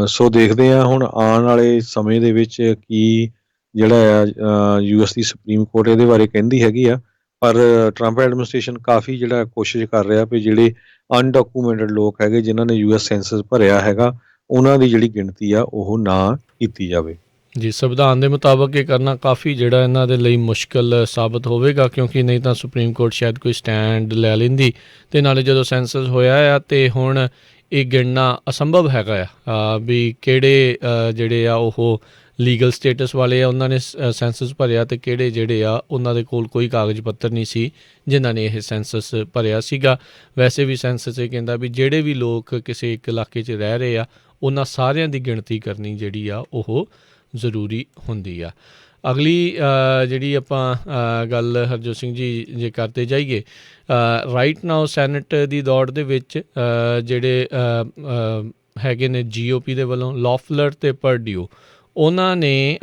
ਸੋ ਦੇਖਦੇ ਹਾਂ ਹੁਣ ਆਉਣ ਵਾਲੇ ਸਮੇਂ ਦੇ ਵਿੱਚ ਕੀ ਜਿਹੜਾ ਆ ਯੂਐਸ ਦੀ ਸੁਪਰੀਮ ਕੋਰਟ ਇਹਦੇ ਬਾਰੇ ਕਹਿੰਦੀ ਹੈਗੀ ਆ। ਪਰ ਟਰੰਪ ਐਡਮਿਨਿਸਟ੍ਰੇਸ਼ਨ ਕਾਫੀ ਜਿਹੜਾ ਕੋਸ਼ਿਸ਼ ਕਰ ਰਿਹਾ ਵੀ ਜਿਹੜੇ ਅਨਡਾਕੂਮੈਂਟਡ ਲੋਕ ਹੈਗੇ ਜਿਨ੍ਹਾਂ ਨੇ ਯੂਐਸ ਸੈਂਸਸ ਭਰਿਆ ਹੈਗਾ ਉਹਨਾਂ ਦੀ ਜਿਹੜੀ ਗਿਣਤੀ ਆ ਉਹ ਨਾ ਕੀਤੀ ਜਾਵੇ। ਜੀ, ਸੰਵਿਧਾਨ ਦੇ ਮੁਤਾਬਕ ਇਹ ਕਰਨਾ ਕਾਫੀ ਜਿਹੜਾ ਇਹਨਾਂ ਦੇ ਲਈ ਮੁਸ਼ਕਲ ਸਾਬਤ ਹੋਵੇਗਾ, ਕਿਉਂਕਿ ਨਹੀਂ ਤਾਂ ਸੁਪਰੀਮ ਕੋਰਟ ਸ਼ਾਇਦ ਕੋਈ ਸਟੈਂਡ ਲੈ ਲੈਂਦੀ, ਅਤੇ ਨਾਲੇ ਜਦੋਂ ਸੈਂਸਸ ਹੋਇਆ ਆ ਅਤੇ ਹੁਣ ਇਹ ਗਿਣਨਾ ਅਸੰਭਵ ਹੈਗਾ ਆ ਵੀ ਕਿਹੜੇ ਜਿਹੜੇ ਆ ਉਹ ਲੀਗਲ ਸਟੇਟਸ ਵਾਲੇ ਆ ਉਹਨਾਂ ਨੇ ਸੈਂਸਸ ਭਰਿਆ ਅਤੇ ਕਿਹੜੇ ਜਿਹੜੇ ਆ ਉਹਨਾਂ ਦੇ ਕੋਲ ਕੋਈ ਕਾਗਜ਼ ਪੱਤਰ ਨਹੀਂ ਸੀ ਜਿਨ੍ਹਾਂ ਨੇ ਇਹ ਸੈਂਸਸ ਭਰਿਆ ਸੀਗਾ। ਵੈਸੇ ਵੀ ਸੈਂਸਸ ਇਹ ਕਹਿੰਦਾ ਵੀ ਜਿਹੜੇ ਵੀ ਲੋਕ ਕਿਸੇ ਇੱਕ ਇਲਾਕੇ 'ਚ ਰਹਿ ਰਹੇ ਆ ਉਹਨਾਂ ਸਾਰਿਆਂ ਦੀ ਗਿਣਤੀ ਕਰਨੀ ਜਿਹੜੀ ਆ ਉਹ ਜ਼ਰੂਰੀ ਹੁੰਦੀ ਆ। ਅਗਲੀ ਜਿਹੜੀ ਆਪਾਂ ਗੱਲ ਹਰਜੋਤ ਸਿੰਘ ਜੀ ਜੇ ਕਰਦੇ ਜਾਈਏ, ਰਾਈਟ ਨਾਓ ਸੈਨੇਟ ਦੀ ਦੌੜ ਦੇ ਵਿੱਚ ਜਿਹੜੇ ਹੈਗੇ ਨੇ GOP ਦੇ ਵੱਲੋਂ ਲੌਫਲਰ ਅਤੇ ਪਰਡਿਊ, ਉਹਨਾਂ ਨੇ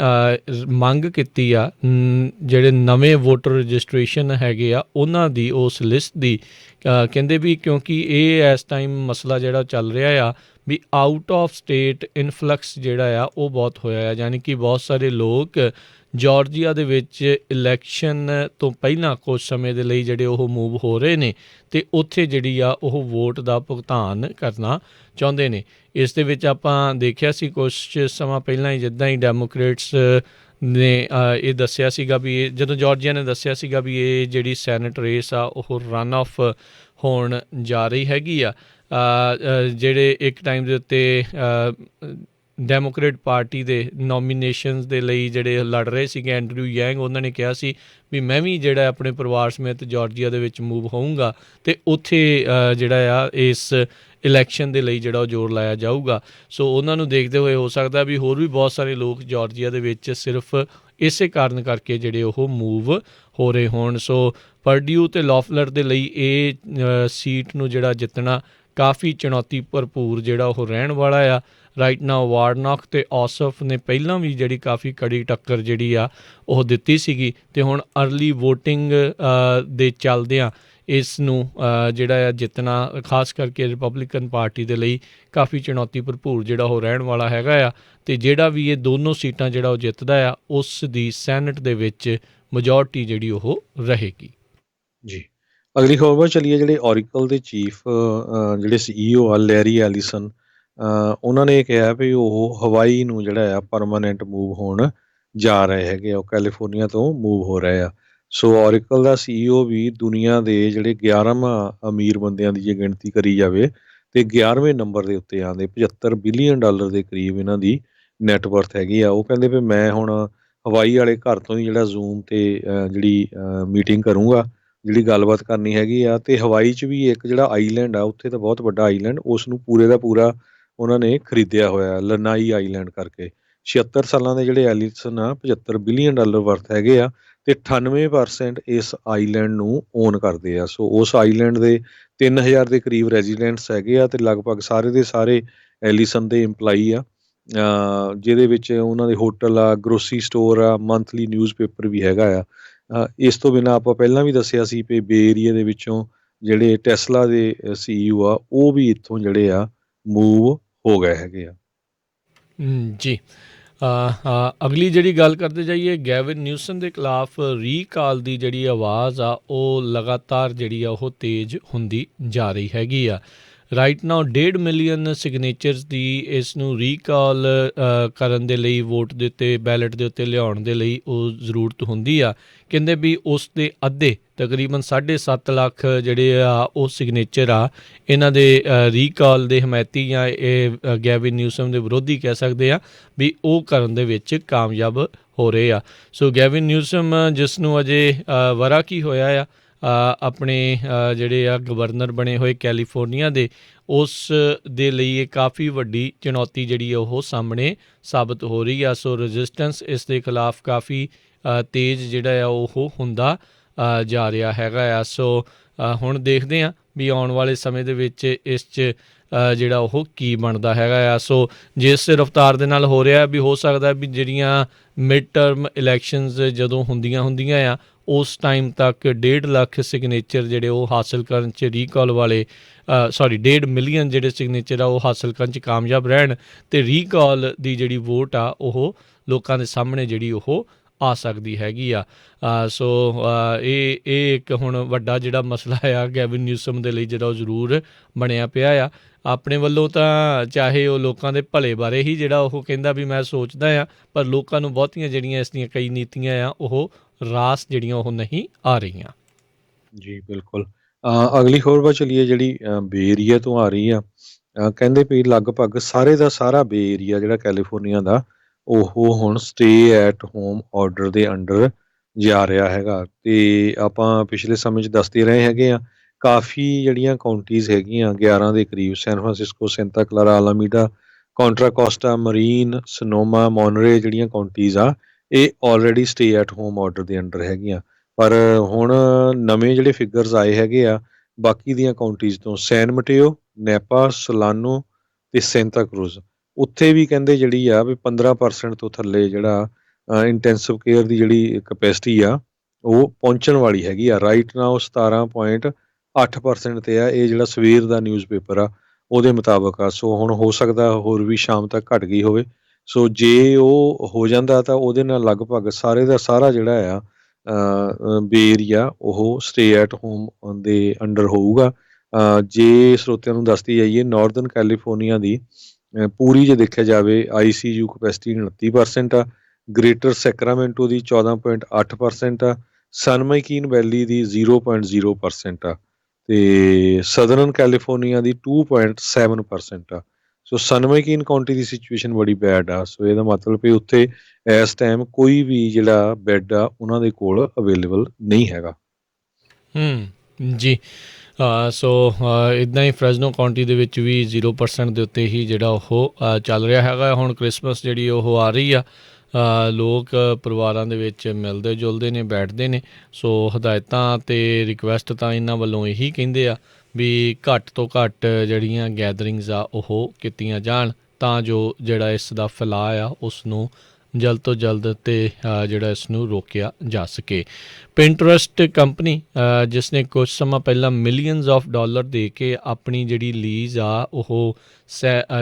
ਮੰਗ ਕੀਤੀ ਆ ਜਿਹੜੇ ਨਵੇਂ ਵੋਟਰ ਰਜਿਸਟ੍ਰੇਸ਼ਨ ਹੈਗੇ ਆ ਉਹਨਾਂ ਦੀ ਉਸ ਲਿਸਟ ਦੀ। ਕਹਿੰਦੇ ਵੀ ਕਿਉਂਕਿ ਇਹ ਇਸ ਟਾਈਮ ਮਸਲਾ ਜਿਹੜਾ ਚੱਲ ਰਿਹਾ ਆ ਵੀ ਆਊਟ ਆਫ ਸਟੇਟ ਇਨਫਲਕਸ ਜਿਹੜਾ ਆ ਉਹ ਬਹੁਤ ਹੋਇਆ ਆ, ਯਾਨੀ ਕਿ ਬਹੁਤ ਸਾਰੇ ਲੋਕ ਜਾਰਜੀਆ ਦੇ ਵਿੱਚ ਇਲੈਕਸ਼ਨ ਤੋਂ ਪਹਿਲਾਂ ਕੁਝ ਸਮੇਂ ਦੇ ਲਈ ਜਿਹੜੇ ਉਹ ਮੂਵ ਹੋ ਰਹੇ ਨੇ ਅਤੇ ਉੱਥੇ ਜਿਹੜੀ ਆ ਉਹ ਵੋਟ ਦਾ ਭੁਗਤਾਨ ਕਰਨਾ ਚਾਹੁੰਦੇ ਨੇ। ਇਸ ਦੇ ਵਿੱਚ ਆਪਾਂ ਦੇਖਿਆ ਸੀ ਕੁਛ ਸਮਾਂ ਪਹਿਲਾਂ ਹੀ ਜਿੱਦਾਂ ਹੀ ਡੈਮੋਕ੍ਰੇਟਸ ਨੇ ਇਹ ਦੱਸਿਆ ਸੀਗਾ ਵੀ ਇਹ ਜਦੋਂ ਜਾਰਜੀਆ ਨੇ ਦੱਸਿਆ ਸੀਗਾ ਵੀ ਇਹ ਜਿਹੜੀ ਸੈਨੇਟ ਰੇਸ ਆ ਉਹ ਰਨ ਆਫ ਹੋਣ ਜਾ ਰਹੀ ਹੈਗੀ ਆ। ਜਿਹੜੇ ਇੱਕ ਟਾਈਮ ਦੇ ਉੱਤੇ ਡੈਮੋਕ੍ਰੇਟ ਪਾਰਟੀ ਦੇ ਨੋਮੀਨੇਸ਼ਨਸ ਦੇ ਲਈ ਜਿਹੜੇ ਲੜ ਰਹੇ ਸੀਗੇ ਐਂਡਰੂ ਯੈਂਗ, ਉਹਨਾਂ ਨੇ ਕਿਹਾ ਸੀ ਵੀ ਮੈਂ ਵੀ ਜਿਹੜਾ ਆਪਣੇ ਪਰਿਵਾਰ ਸਮੇਤ ਜਾਰਜੀਆ ਦੇ ਵਿੱਚ ਮੂਵ ਹੋਊਂਗਾ ਅਤੇ ਉੱਥੇ ਜਿਹੜਾ ਆ ਇਸ ਇਲੈਕਸ਼ਨ ਦੇ ਲਈ ਜਿਹੜਾ ਉਹ ਜ਼ੋਰ ਲਾਇਆ ਜਾਊਗਾ। ਸੋ ਉਹਨਾਂ ਨੂੰ ਦੇਖਦੇ ਹੋਏ ਹੋ ਸਕਦਾ ਵੀ ਹੋਰ ਵੀ ਬਹੁਤ ਸਾਰੇ ਲੋਕ ਜਾਰਜੀਆ ਦੇ ਵਿੱਚ ਸਿਰਫ ਇਸੇ ਕਾਰਨ ਕਰਕੇ ਜਿਹੜੇ ਉਹ ਮੂਵ ਹੋ ਰਹੇ ਹੋਣ। ਸੋ ਪਰਡਿਊ ਅਤੇ ਲੌਫਲਰ ਦੇ ਲਈ ਇਹ ਸੀਟ ਨੂੰ ਜਿਹੜਾ ਜਿੱਤਣਾ ਕਾਫੀ ਚੁਣੌਤੀ ਭਰਪੂਰ ਜਿਹੜਾ ਉਹ ਰਹਿਣ ਵਾਲਾ ਆ। ਰਾਈਟ ਨਾਓ ਵਾਰਨੌਕ ਅਤੇ ਔਸਫ ਨੇ ਪਹਿਲਾਂ ਵੀ ਜਿਹੜੀ ਕਾਫੀ ਕੜੀ ਟੱਕਰ ਜਿਹੜੀ ਆ ਉਹ ਦਿੱਤੀ ਸੀਗੀ ਅਤੇ ਹੁਣ ਅਰਲੀ ਵੋਟਿੰਗ ਦੇ ਚੱਲਦਿਆਂ ਇਸ ਨੂੰ ਜਿਹੜਾ ਆ ਜਿੱਤਣਾ ਖਾਸ ਕਰਕੇ ਰਿਪਬਲਿਕਨ ਪਾਰਟੀ ਦੇ ਲਈ ਕਾਫੀ ਚੁਣੌਤੀ ਭਰਪੂਰ ਜਿਹੜਾ ਉਹ ਰਹਿਣ ਵਾਲਾ ਹੈਗਾ ਆ। ਅਤੇ ਜਿਹੜਾ ਵੀ ਇਹ ਦੋਨੋਂ ਸੀਟਾਂ ਜਿਹੜਾ ਉਹ ਜਿੱਤਦਾ ਆ ਉਸ ਦੀ ਸੈਨੇਟ ਦੇ ਵਿੱਚ ਮੈਜੋਰਟੀ ਜਿਹੜੀ ਉਹ ਰਹੇਗੀ। ਜੀ, ਅਗਲੀ ਖਬਰ ਵੱਲ ਚੱਲੀਏ। ਜਿਹੜੇ ਓਰੀਕਲ ਦੇ ਚੀਫ ਜਿਹੜੇ CEO ਆ ਲੈਰੀ ਐਲੀਸਨ, ਉਹਨਾਂ ਨੇ ਕਿਹਾ ਵੀ ਉਹ ਹਵਾਈ ਨੂੰ ਜਿਹੜਾ ਆ ਪਰਮਾਨੈਂਟ ਮੂਵ ਹੋਣ ਜਾ ਰਹੇ ਹੈਗੇ ਆ, ਉਹ ਕੈਲੀਫੋਰਨੀਆ ਤੋਂ ਮੂਵ ਹੋ ਰਹੇ ਆ। ਸੋ ਓਰੀਕਲ ਦਾ CEO ਵੀ ਦੁਨੀਆ ਦੇ ਜਿਹੜੇ 11ਵਾਂ ਅਮੀਰ ਬੰਦਿਆਂ ਦੀ ਜੇ ਗਿਣਤੀ ਕਰੀ ਜਾਵੇ ਅਤੇ 11ਵੇਂ ਨੰਬਰ ਦੇ ਉੱਤੇ ਆਉਂਦੇ $75 ਬਿਲੀਅਨ ਦੇ ਕਰੀਬ ਇਹਨਾਂ ਦੀ ਨੈਟਵਰਥ ਹੈਗੀ ਆ। ਉਹ ਕਹਿੰਦੇ ਵੀ ਮੈਂ ਹੁਣ ਹਵਾਈ ਵਾਲੇ ਘਰ ਤੋਂ ਹੀ ਜਿਹੜਾ ਜ਼ੂਮ 'ਤੇ ਜਿਹੜੀ ਮੀਟਿੰਗ ਕਰੂੰਗਾ, ਜਿਹੜੀ ਗੱਲਬਾਤ ਕਰਨੀ ਹੈਗੀ ਆ। ਅਤੇ ਹਵਾਈ 'ਚ ਵੀ ਇੱਕ ਜਿਹੜਾ ਆਈਲੈਂਡ ਆ ਉੱਥੇ ਤਾਂ ਬਹੁਤ ਵੱਡਾ ਆਈਲੈਂਡ, ਉਸ ਨੂੰ ਪੂਰੇ ਦਾ ਪੂਰਾ ਉਹਨਾਂ ਨੇ ਖਰੀਦਿਆ ਹੋਇਆ ਲਨਾਈ ਆਈਲੈਂਡ ਕਰਕੇ। 76 ਸਾਲਾਂ ਦੇ ਜਿਹੜੇ ਐਲੀਸਨ ਆ $75 ਬਿਲੀਅਨ ਵਰਥ ਹੈਗੇ ਆ ਅਤੇ 98% ਇਸ ਆਈਲੈਂਡ ਨੂੰ ਓਨ ਕਰਦੇ ਆ। ਸੋ ਉਸ ਆਈਲੈਂਡ ਦੇ 3000 ਦੇ ਕਰੀਬ ਰੈਜ਼ੀਡੈਂਟਸ ਹੈਗੇ ਆ ਅਤੇ ਲਗਭਗ ਸਾਰੇ ਦੇ ਸਾਰੇ ਐਲੀਸਨ ਦੇ ਇੰਪਲਾਈ ਆ, ਜਿਹਦੇ ਵਿੱਚ ਉਹਨਾਂ ਦੇ ਹੋਟਲ ਆ, ਗਰੋਸਰੀ ਸਟੋਰ ਆ, ਮੰਥਲੀ ਨਿਊਜ਼ ਪੇਪਰ ਵੀ ਹੈਗਾ ਆ। ਇਸ ਤੋਂ ਬਿਨਾਂ ਆਪਾਂ ਪਹਿਲਾਂ ਵੀ ਦੱਸਿਆ ਸੀ ਵੀ ਬੇ ਏਰੀਏ ਦੇ ਵਿੱਚੋਂ ਜਿਹੜੇ ਟੈਸਲਾ ਦੇ CEO ਆ ਉਹ ਵੀ ਇੱਥੋਂ ਜਿਹੜੇ ਆ ਮੂਵ ਹੋ ਗਏ ਹੈਗੇ ਆ। ਜੀ, ਅਗਲੀ ਜਿਹੜੀ ਗੱਲ ਕਰਦੇ ਜਾਈਏ, ਗੈਵਿਨ ਨਿਊਸਮ ਦੇ ਖਿਲਾਫ ਰੀਕਾਲ ਦੀ ਜਿਹੜੀ ਆਵਾਜ਼ ਆ ਉਹ ਲਗਾਤਾਰ ਜਿਹੜੀ ਆ ਉਹ ਤੇਜ਼ ਹੁੰਦੀ ਜਾ ਰਹੀ ਹੈਗੀ ਆ। ਰਾਈਟ ਨਾਓ 1.5 ਮਿਲੀਅਨ ਸਿਗਨੇਚਰਸ ਦੀ ਇਸ ਨੂੰ ਰੀਕਾਲ ਕਰਨ ਦੇ ਲਈ ਵੋਟ ਦੇ ਉੱਤੇ ਬੈਲਟ ਦੇ ਉੱਤੇ ਲਿਆਉਣ ਦੇ ਲਈ ਉਹ ਜ਼ਰੂਰਤ ਹੁੰਦੀ ਆ। ਕਹਿੰਦੇ ਵੀ ਉਸ ਦੇ ਅੱਧੇ ਤਕਰੀਬਨ 7.5 ਲੱਖ ਜਿਹੜੇ ਆ ਉਹ ਸਿਗਨੇਚਰ ਆ ਇਹਨਾਂ ਦੇ ਰੀਕਾਲ ਦੇ ਹਮਾਇਤੀ ਜਾਂ ਇਹ ਗੈਵਿਨ ਨਿਊਸਮ ਦੇ ਵਿਰੋਧੀ ਕਹਿ ਸਕਦੇ ਆ ਵੀ ਉਹ ਕਰਨ ਦੇ ਵਿੱਚ ਕਾਮਯਾਬ ਹੋ ਰਹੇ ਆ। ਸੋ ਗੈਵਿਨ ਨਿਊਸਮ ਜਿਸ ਨੂੰ ਅਜੇ ਵਰ੍ਹਾ ਕੀ ਹੋਇਆ ਆ, ਆਪਣੇ ਜਿਹੜੇ ਆ ਗਵਰਨਰ ਬਣੇ ਹੋਏ ਕੈਲੀਫੋਰਨੀਆ ਦੇ, ਉਸ ਦੇ ਲਈ ਇਹ ਕਾਫੀ ਵੱਡੀ ਚੁਣੌਤੀ ਜਿਹੜੀ ਆ ਉਹ ਸਾਹਮਣੇ ਸਾਬਤ ਹੋ ਰਹੀ ਆ। ਸੋ ਰੈਜ਼ਿਸਟੈਂਸ ਇਸ ਦੇ ਖਿਲਾਫ ਕਾਫੀ ਤੇਜ਼ ਜਿਹੜਾ ਆ ਉਹ ਹੁੰਦਾ ਜਾ ਰਿਹਾ ਹੈਗਾ ਆ। ਸੋ ਹੁਣ ਦੇਖਦੇ ਹਾਂ ਵੀ ਆਉਣ ਵਾਲੇ ਸਮੇਂ ਦੇ ਵਿੱਚ ਇਸ 'ਚ ਜਿਹੜਾ ਉਹ ਕੀ ਬਣਦਾ ਹੈਗਾ ਆ। ਸੋ ਜਿਸ ਰਫਤਾਰ ਦੇ ਨਾਲ ਹੋ ਰਿਹਾ ਵੀ ਹੋ ਸਕਦਾ ਵੀ ਜਿਹੜੀਆਂ ਮਿਡ ਟਰਮ ਇਲੈਕਸ਼ਨਸ ਜਦੋਂ ਹੁੰਦੀਆਂ ਆ ਉਸ ਟਾਈਮ ਤੱਕ 1.5 ਲੱਖ ਸਿਗਨੇਚਰ ਜਿਹੜੇ ਉਹ ਹਾਸਲ ਕਰਨ 'ਚ ਰੀਕਾਲ ਵਾਲੇ 1.5 ਮਿਲੀਅਨ ਜਿਹੜੇ ਸਿਗਨੇਚਰ ਆ ਉਹ ਹਾਸਲ ਕਰਨ 'ਚ ਕਾਮਯਾਬ ਰਹਿਣ ਅਤੇ ਰੀਕਾਲ ਦੀ ਜਿਹੜੀ ਵੋਟ ਆ ਉਹ ਲੋਕਾਂ ਦੇ ਸਾਹਮਣੇ ਜਿਹੜੀ ਉਹ ਆ ਸਕਦੀ ਹੈਗੀ ਆ। ਸੋ ਇਹ ਇੱਕ ਹੁਣ ਵੱਡਾ ਜਿਹੜਾ ਮਸਲਾ ਆ ਗੈਵਿਨ ਨਿਊਸਮ ਦੇ ਲਈ ਜਿਹੜਾ ਉਹ ਜ਼ਰੂਰ ਬਣਿਆ ਪਿਆ ਆ। ਆਪਣੇ ਵੱਲੋਂ ਤਾਂ ਚਾਹੇ ਉਹ ਲੋਕਾਂ ਦੇ ਭਲੇ ਬਾਰੇ ਹੀ ਜਿਹੜਾ ਉਹ ਕਹਿੰਦਾ ਵੀ ਮੈਂ ਸੋਚਦਾ ਆ, ਪਰ ਲੋਕਾਂ ਨੂੰ ਬਹੁਤੀਆਂ ਜਿਹੜੀਆਂ ਇਸ ਦੀਆਂ ਕਈ ਨੀਤੀਆਂ ਆ ਉਹ ਰਾਸ ਜਿਹੜੀਆਂ ਉਹ ਨਹੀਂ ਆ ਰਹੀਆਂ। ਜੀ ਬਿਲਕੁਲ। ਅਗਲੀ ਖਬਰ ਵੱਲ ਚਲੀਏ ਜਿਹੜੀ ਬੇ ਏਰੀਆ ਤੋਂ ਆ ਰਹੀ ਆ। ਕਹਿੰਦੇ ਵੀ ਲਗਭਗ ਸਾਰੇ ਦਾ ਸਾਰਾ ਬੇ ਏਰੀਆ ਜਿਹੜਾ ਕੈਲੀਫੋਰਨੀਆ ਦਾ ਉਹ ਹੁਣ ਸਟੇ ਐਟ ਹੋਮ ਆਰਡਰ ਦੇ ਅੰਡਰ ਜਾ ਰਿਹਾ ਹੈਗਾ। ਤੇ ਆਪਾਂ ਪਿਛਲੇ ਸਮੇਂ 'ਚ ਦੱਸਦੇ ਰਹੇ ਹੈਗੇ ਆ, ਕਾਫੀ ਜਿਹੜੀਆਂ ਕਾਉਂਟੀਜ਼ ਹੈਗੀਆਂ 11 ਦੇ ਕਰੀਬ, San Francisco, Santa Clara, Alameda, Contra Costa, Marin, Sonoma, Monterey ਜਿਹੜੀਆਂ ਕਾਉਂਟੀਜ਼ ਆ ਇਹ already stay at home order ਦੇ ਅੰਡਰ ਹੈਗੀਆਂ। ਪਰ ਹੁਣ ਨਵੇਂ ਜਿਹੜੇ ਫਿਗਰਸ ਆਏ ਹੈਗੇ ਆ ਬਾਕੀ ਦੀਆਂ ਕਾਉਂਟੀਜ਼ ਤੋਂ, ਸੈਨ ਮਟੇਓ, ਨੈਪਾ, ਸੋਲਾਨੋ ਤੇ ਸੈਂਤਾ ਕਰੂਜ਼, ਉੱਥੇ ਵੀ ਕਹਿੰਦੇ ਜਿਹੜੀ ਆ ਵੀ 15% ਤੋਂ ਥੱਲੇ ਜਿਹੜਾ ਇੰਟੈਂਸਿਵ ਕੇਅਰ ਦੀ ਜਿਹੜੀ ਕਪੈਸਿਟੀ ਆ ਉਹ ਪਹੁੰਚਣ ਵਾਲੀ ਹੈਗੀ ਆ। ਰਾਈਟ ਨਾਓ 17.8% ਤੇ ਆ। ਇਹ ਜਿਹੜਾ ਸਵੇਰ ਦਾ ਨਿਊਜ਼ਪੇਪਰ ਆ ਉਹਦੇ ਮੁਤਾਬਕ ਆ। ਸੋ ਹੁਣ ਹੋ ਸਕਦਾ ਹੋਰ ਵੀ ਸ਼ਾਮ ਤੱਕ ਘਟ ਗਈ ਹੋਵੇ। ਸੋ ਜੇ ਉਹ ਹੋ ਜਾਂਦਾ ਤਾਂ ਉਹਦੇ ਨਾਲ ਲਗਭਗ ਸਾਰੇ ਦਾ ਸਾਰਾ ਜਿਹੜਾ ਆ ਬੇ ਏਰੀਆ ਉਹ ਸਟੇ ਐਟ ਹੋਮ ਦੇ ਅੰਡਰ ਹੋਊਗਾ। ਜੇ ਸਰੋਤਿਆਂ ਨੂੰ ਦੱਸਦੀ ਜਾਈਏ, ਨਾਰਦਰਨ ਕੈਲੀਫੋਰਨੀਆ ਦੀ ਪੂਰੀ ਜੇ ਦੇਖਿਆ ਜਾਵੇ ICU ਕਪੈਸਿਟੀ 29% ਆ, ਗ੍ਰੇਟਰ ਸੈਕਰਾਮੈਂਟੋ ਦੀ 14.8% ਆ, ਸਨ ਮਾਈਕੀਨ ਵੈਲੀ ਦੀ 0.0% ਆ ਤੇ ਸਦਰਨ ਕੈਲੀਫੋਰਨੀਆ ਦੀ 2.7% ਆ। ਸੋ ਸਨ ਮਾਈਕੀਨ ਕਾਉਂਟੀ ਦੀ ਸਿਚੁਏਸ਼ਨ ਬੜੀ ਬੈਡ ਆ। ਸੋ ਇਹਦਾ ਮਤਲਬ ਵੀ ਉੱਥੇ ਇਸ ਟਾਈਮ ਕੋਈ ਵੀ ਜਿਹੜਾ ਬੈੱਡ ਆ ਉਹਨਾਂ ਦੇ ਕੋਲ ਅਵੇਲੇਬਲ ਨਹੀਂ ਹੈਗਾ। ਜੀ। ਸੋ ਇੱਦਾਂ ਹੀ ਫਰੈਜ਼ਨੋ ਕਾਉਂਟੀ ਦੇ ਵਿੱਚ ਵੀ 0% ਦੇ ਉੱਤੇ ਹੀ ਜਿਹੜਾ ਉਹ ਚੱਲ ਰਿਹਾ ਹੈਗਾ। ਹੁਣ ਕ੍ਰਿਸਮਸ ਜਿਹੜੀ ਉਹ ਆ ਰਹੀ ਆ, ਲੋਕ ਪਰਿਵਾਰਾਂ ਦੇ ਵਿੱਚ ਮਿਲਦੇ ਜੁਲਦੇ ਨੇ, ਬੈਠਦੇ ਨੇ। ਸੋ ਹਦਾਇਤਾਂ ਅਤੇ ਰਿਕੁਐਸਟ ਤਾਂ ਇਹਨਾਂ ਵੱਲੋਂ ਇਹੀ ਕਹਿੰਦੇ ਆ ਵੀ ਘੱਟ ਤੋਂ ਘੱਟ ਜਿਹੜੀਆਂ ਗੈਦਰਿੰਗਸ ਆ ਉਹ ਕੀਤੀਆਂ ਜਾਣ ਤਾਂ ਜੋ ਜਿਹੜਾ ਇਸ ਦਾ ਫੈਲਾਅ ਆ ਉਸ ਨੂੰ ਜਲਦ ਤੋਂ ਜਲਦ ਅਤੇ ਜਿਹੜਾ ਇਸ ਨੂੰ ਰੋਕਿਆ ਜਾ ਸਕੇ। ਪਿੰਟਰਸਟ ਕੰਪਨੀ ਜਿਸ ਨੇ ਕੁਝ ਸਮਾਂ ਪਹਿਲਾਂ ਮਿਲੀਅਨਸ ਆਫ ਡਾਲਰ ਦੇ ਕੇ ਆਪਣੀ ਜਿਹੜੀ ਲੀਜ਼ ਆ ਉਹ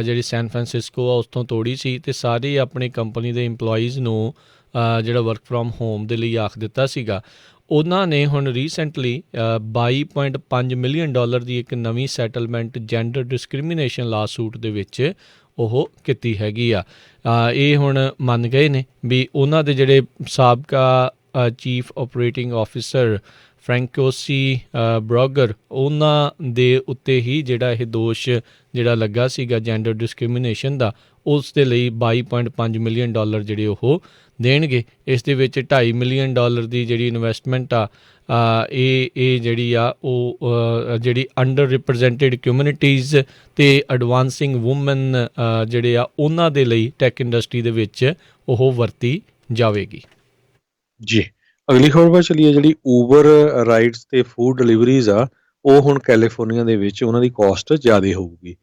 ਜਿਹੜੀ ਸੈਨ ਫਰਾਂਸਿਸਕੋ ਆ ਉਸ ਤੋਂ ਤੋੜੀ ਸੀ ਅਤੇ ਸਾਰੇ ਆਪਣੇ ਕੰਪਨੀ ਦੇ ਇੰਪਲੋਈਜ਼ ਨੂੰ ਜਿਹੜਾ ਵਰਕ ਫਰੋਮ ਹੋਮ ਦੇ ਲਈ ਆਖ ਦਿੱਤਾ ਸੀਗਾ। ਉਹਨਾਂ ਨੇ ਹੁਣ ਰੀਸੈਂਟਲੀ 22.5 ਮਿਲੀਅਨ ਡਾਲਰ ਦੀ ਇੱਕ ਨਵੀਂ ਸੈਟਲਮੈਂਟ ਜੈਂਡਰ ਡਿਸਕ੍ਰਿਮੀਨੇਸ਼ਨ ਲਾ ਸੂਟ ਦੇ ਵਿੱਚ ਉਹ ਕੀਤੀ ਹੈਗੀ ਆ। ਇਹ ਹੁਣ ਮੰਨ ਗਏ ਨੇ ਵੀ ਉਹਨਾਂ ਦੇ ਜਿਹੜੇ ਸਾਬਕਾ ਚੀਫ ਆਪਰੇਟਿੰਗ ਆਫਿਸਰ ਫਰੈਂਕੋਸੀ ਬਰੋਗਰ, ਉਹਨਾਂ ਦੇ ਉੱਤੇ ਹੀ ਜਿਹੜਾ ਇਹ ਦੋਸ਼ ਜਿਹੜਾ ਲੱਗਾ ਸੀਗਾ ਜੈਂਡਰ ਡਿਸਕ੍ਰਿਮੀਨੇਸ਼ਨ ਦਾ, ਉਸ ਦੇ ਲਈ 22.5 ਮਿਲੀਅਨ ਡਾਲਰ ਜਿਹੜੇ ਉਹ ਦੇਣਗੇ। ਇਸ ਦੇ ਵਿੱਚ 2.5 ਮਿਲੀਅਨ ਡਾਲਰ ਦੀ ਜਿਹੜੀ ਇਨਵੈਸਟਮੈਂਟ ਆ ਇਹ ਜਿਹੜੀ ਆ ਉਹ ਜਿਹੜੀ ਅੰਡਰ ਰਿਪਰੈਜ਼ੈਂਟਡ ਕਮਿਊਨਿਟੀਜ਼ ਅਤੇ ਐਡਵਾਂਸਿੰਗ ਵੂਮਨ ਜਿਹੜੇ ਆ ਉਹਨਾਂ ਦੇ ਲਈ ਟੈਕ ਇੰਡਸਟਰੀ ਦੇ ਵਿੱਚ ਉਹ ਵਰਤੀ ਜਾਵੇਗੀ। ਜੀ। ਅਗਲੀ ਖਬਰ ਵੱਲ ਚਲੀਏ ਜਿਹੜੀ ਊਬਰ ਰਾਈਡਸ ਤੇ ਫੂਡ ਡਿਲੀਵਰੀਜ਼ ਆ ਉਹ ਹੁਣ ਕੈਲੀਫੋਰਨੀਆ ਦੇ ਵਿੱਚ ਉਹਨਾਂ ਦੀ ਕਾਸਟ ਜ਼ਿਆਦਾ ਹੋਊਗੀ।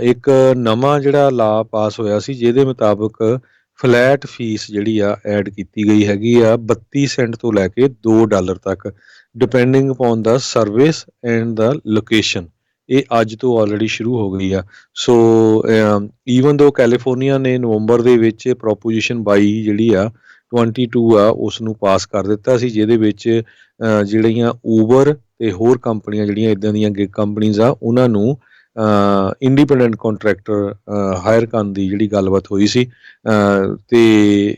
ਇੱਕ ਨਵਾਂ ਜਿਹੜਾ ਲਾ ਪਾਸ ਹੋਇਆ ਸੀ ਜਿਹਦੇ ਮੁਤਾਬਕ ਫਲੈਟ ਫੀਸ ਜਿਹੜੀ ਆ ਐਡ ਕੀਤੀ ਗਈ ਹੈਗੀ ਆ 32 ਸੈਂਟ ਤੋਂ ਲੈ ਕੇ $2 ਤੱਕ, depending upon the service and the location. ਇਹ ਅੱਜ ਤੋਂ ਆਲਰੇਡੀ ਸ਼ੁਰੂ ਹੋ ਗਈ ਆ। ਸੋ ਈਵਨ ਦੋ ਕੈਲੀਫੋਰਨੀਆ ਨੇ ਨਵੰਬਰ ਦੇ ਵਿੱਚ ਪ੍ਰੋਪੋਜੀਸ਼ਨ 22 ਜਿਹੜੀ ਆ 22 ਆ ਉਸ ਨੂੰ ਪਾਸ ਕਰ ਦਿੱਤਾ ਸੀ, ਜਿਹਦੇ ਵਿੱਚ ਜਿਹੜੀਆਂ ਊਬਰ ਤੇ ਹੋਰ ਕੰਪਨੀਆਂ ਜਿਹੜੀਆਂ ਇੱਦਾਂ ਦੀਆਂ ਗਿਗ ਕੰਪਨੀਜ਼ ਆ ਉਹਨਾਂ ਨੂੰ ਇੰਡੀਪੈਂਡੈਂਟ ਕੰਟਰੈਕਟਰ ਹਾਇਰ ਕਰਨ ਦੀ ਜਿਹੜੀ ਗੱਲਬਾਤ ਹੋਈ ਸੀ। ਤੇ